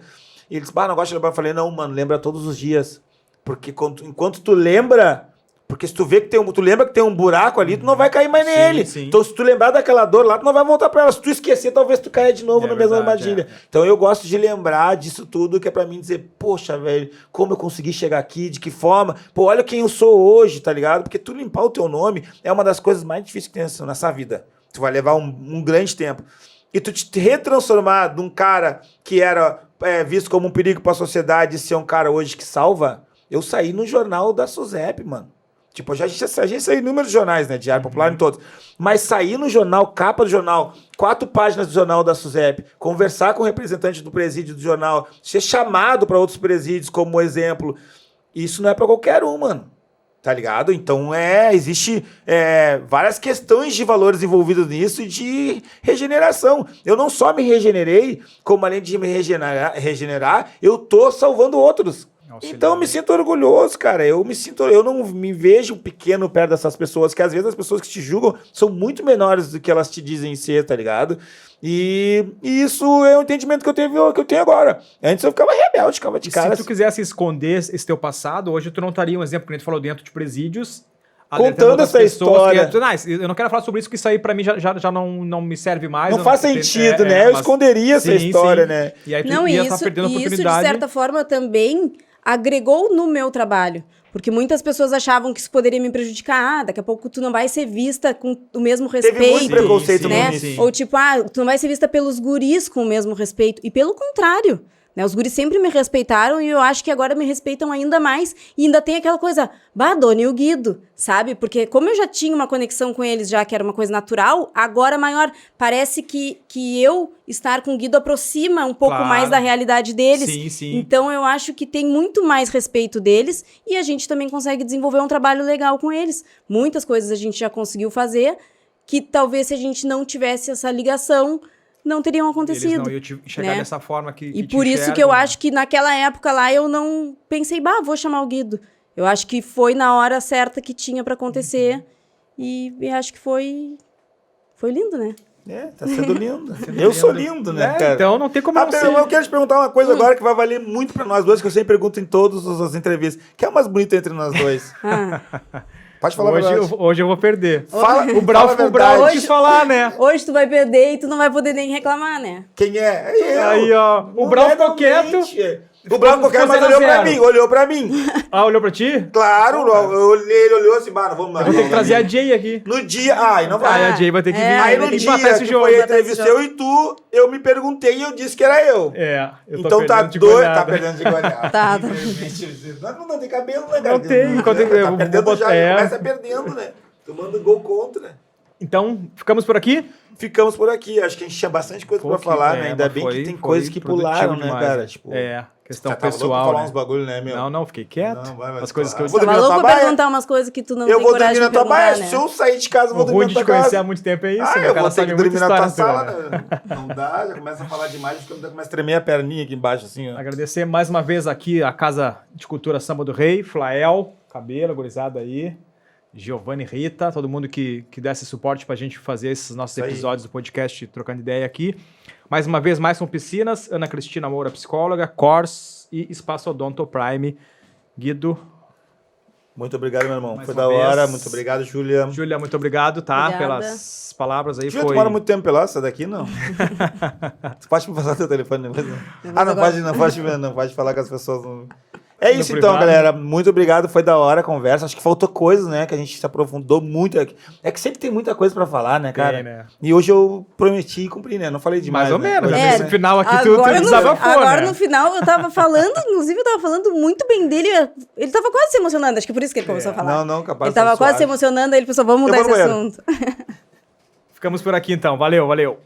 B: e ele disse, não gosto de lembrar. Eu falei, não, mano, lembra todos os dias, porque enquanto tu lembra, Porque se tu vê que tu lembra que tem um buraco ali, tu não vai cair mais
A: Sim,
B: nele.
A: sim.
B: Então, se tu lembrar daquela dor lá, tu não vai voltar pra ela. Se tu esquecer, talvez tu caia de novo na mesma armadilha. Então, eu gosto de lembrar disso tudo, que é pra mim dizer, poxa, velho, como eu consegui chegar aqui, de que forma? Pô, olha quem eu sou hoje, tá ligado? Porque tu limpar o teu nome é uma das coisas mais difíceis que tem nessa vida. Tu vai levar um grande tempo. E tu te retransformar de um cara que era visto como um perigo pra sociedade e ser um cara hoje que salva. Eu saí no jornal da SUSEP, mano. Tipo, a gente saiu em inúmeros jornais, né? Diário Popular, em todos. Mas sair no jornal, capa do jornal, 4 páginas do jornal da SUSEP, conversar com o representante do presídio do jornal, ser chamado para outros presídios como exemplo, isso não é para qualquer um, mano. Tá ligado? Então, existe várias questões de valores envolvidos nisso e de regeneração. Eu não só me regenerei, como além de me regenerar, eu tô salvando outros. Então eu me sinto orgulhoso, cara. Eu não me vejo pequeno perto dessas pessoas, que às vezes as pessoas que te julgam são muito menores do que elas te dizem ser, tá ligado? E isso é um entendimento que eu tenho agora. Antes eu ficava rebelde, ficava de cara.
A: Se tu quisesse esconder esse teu passado, hoje tu não estaria um exemplo que a gente falou dentro de presídios.
B: Contando essa história.
A: Eu não quero falar sobre isso, que isso aí pra mim já não me serve mais.
B: Não faz sentido, né? Eu esconderia essa história, né?
A: E aí tu
C: não,
A: ia estar perdendo a
C: oportunidade.
A: oportunidade.
C: Isso, de certa forma, também agregou no meu trabalho. Porque muitas pessoas achavam que isso poderia me prejudicar. Daqui a pouco tu não vai ser vista com o mesmo respeito.
B: Teve muito preconceito
C: né?
B: no início.
C: Ou tipo, tu não vai ser vista pelos guris com o mesmo respeito. E pelo contrário. Né? Os guris sempre me respeitaram e eu acho que agora me respeitam ainda mais. E ainda tem aquela coisa, Dona e o Guido, sabe? Porque como eu já tinha uma conexão com eles, já que era uma coisa natural, agora maior. Parece que eu estar com o Guido aproxima um pouco mais da realidade deles.
A: Sim, sim.
C: Então eu acho que tem muito mais respeito deles e a gente também consegue desenvolver um trabalho legal com eles. Muitas coisas a gente já conseguiu fazer que talvez se a gente não tivesse essa ligação, não teriam acontecido.
A: Eles não iam te enxergar dessa forma que
C: E por isso que eu acho que naquela época lá eu não pensei, vou chamar o Guido. Eu acho que foi na hora certa que tinha pra acontecer e acho que foi lindo, né?
B: Tá sendo lindo. Eu sou lindo, né, cara?
A: Então não tem como não ser.
B: Eu quero te perguntar uma coisa agora que vai valer muito pra nós dois, que eu sempre pergunto em todas as entrevistas. Que é o mais bonito entre nós dois? Pode falar
A: Hoje eu vou perder.
B: Fala,
A: o Brau quis falar, né?
C: Hoje tu vai perder e tu não vai poder nem reclamar, né?
B: Quem é?
A: Aí, ó. O Brau ficou quieto.
B: O Brau ficou quieto, mas olhou pra mim.
A: Ah, olhou pra ti?
B: Claro, ele olhou assim, vamos lá.
A: Eu vou ter que trazer a Jay aqui.
B: No dia... não vai.
A: Aí a Jay vai ter que vir.
B: Aí no dia que foi a entrevista eu e tu, eu me perguntei e eu disse que era eu.
A: Então
B: tá doido, tá perdendo de goleada.
C: Tá.
B: Não tem cabelo, né, cara?
A: Não tem.
B: Tá perdendo já, começa perdendo, né? Tomando gol contra.
A: Então, ficamos por aqui?
B: Ficamos por aqui. Acho que a gente tinha bastante coisa pra falar, né? Ainda bem que tem coisas que pularam, né, cara? Tipo,
A: questão pessoal.
B: Falar uns bagulho, né, meu?
A: Não, fiquei quieto.
B: Não, vai,
A: as coisas que eu...
C: Você tá maluco pra perguntar umas coisas que tu não tem coragem de perguntar, né? Eu vou dormir na tua baia.
B: Se eu sair de casa, eu vou dormir na tua casa.
A: O ruim de te conhecer há muito tempo é isso, né?
B: Eu vou ter que dormir na tua sala. Não dá, já começa a falar demais, começa a tremer a perninha aqui embaixo, assim, ó.
A: Agradecer mais uma vez aqui a Casa de Cultura Samba do Rei, Flael, Cabelo, gurizada aí, Giovanni, Rita, todo mundo que dá esse suporte pra gente fazer esses nossos episódios do podcast Trocando Ideia aqui. Mais uma vez, mais com piscinas, Ana Cristina Moura, psicóloga, Cors e Espaço Odonto Prime. Guido.
B: Muito obrigado, meu irmão. Foi da hora. Muito obrigado, Júlia.
A: Júlia, muito obrigado, tá?
C: Obrigada.
A: Pelas palavras aí.
B: Júlia, tu mora muito tempo pela essa daqui, não? Tu pode me passar teu telefone depois? Não pode falar com as pessoas. Não... É isso então, galera. Muito obrigado. Foi da hora a conversa. Acho que faltou coisas, né? Que a gente se aprofundou muito. É que sempre tem muita coisa pra falar, né, cara?
A: Tem, né?
B: E hoje eu prometi e cumpri, né? Não falei demais.
A: Mais ou menos.
B: Né?
A: No final aqui tu desabafou,
C: agora
A: né?
C: no final eu tava falando, inclusive eu tava falando muito bem dele. Ele tava quase se emocionando. Acho que por isso que ele começou a falar.
B: Não, capaz.
C: Ele tava quase se emocionando. Aí ele pensou, vamos mudar esse assunto.
A: Ficamos por aqui então. Valeu.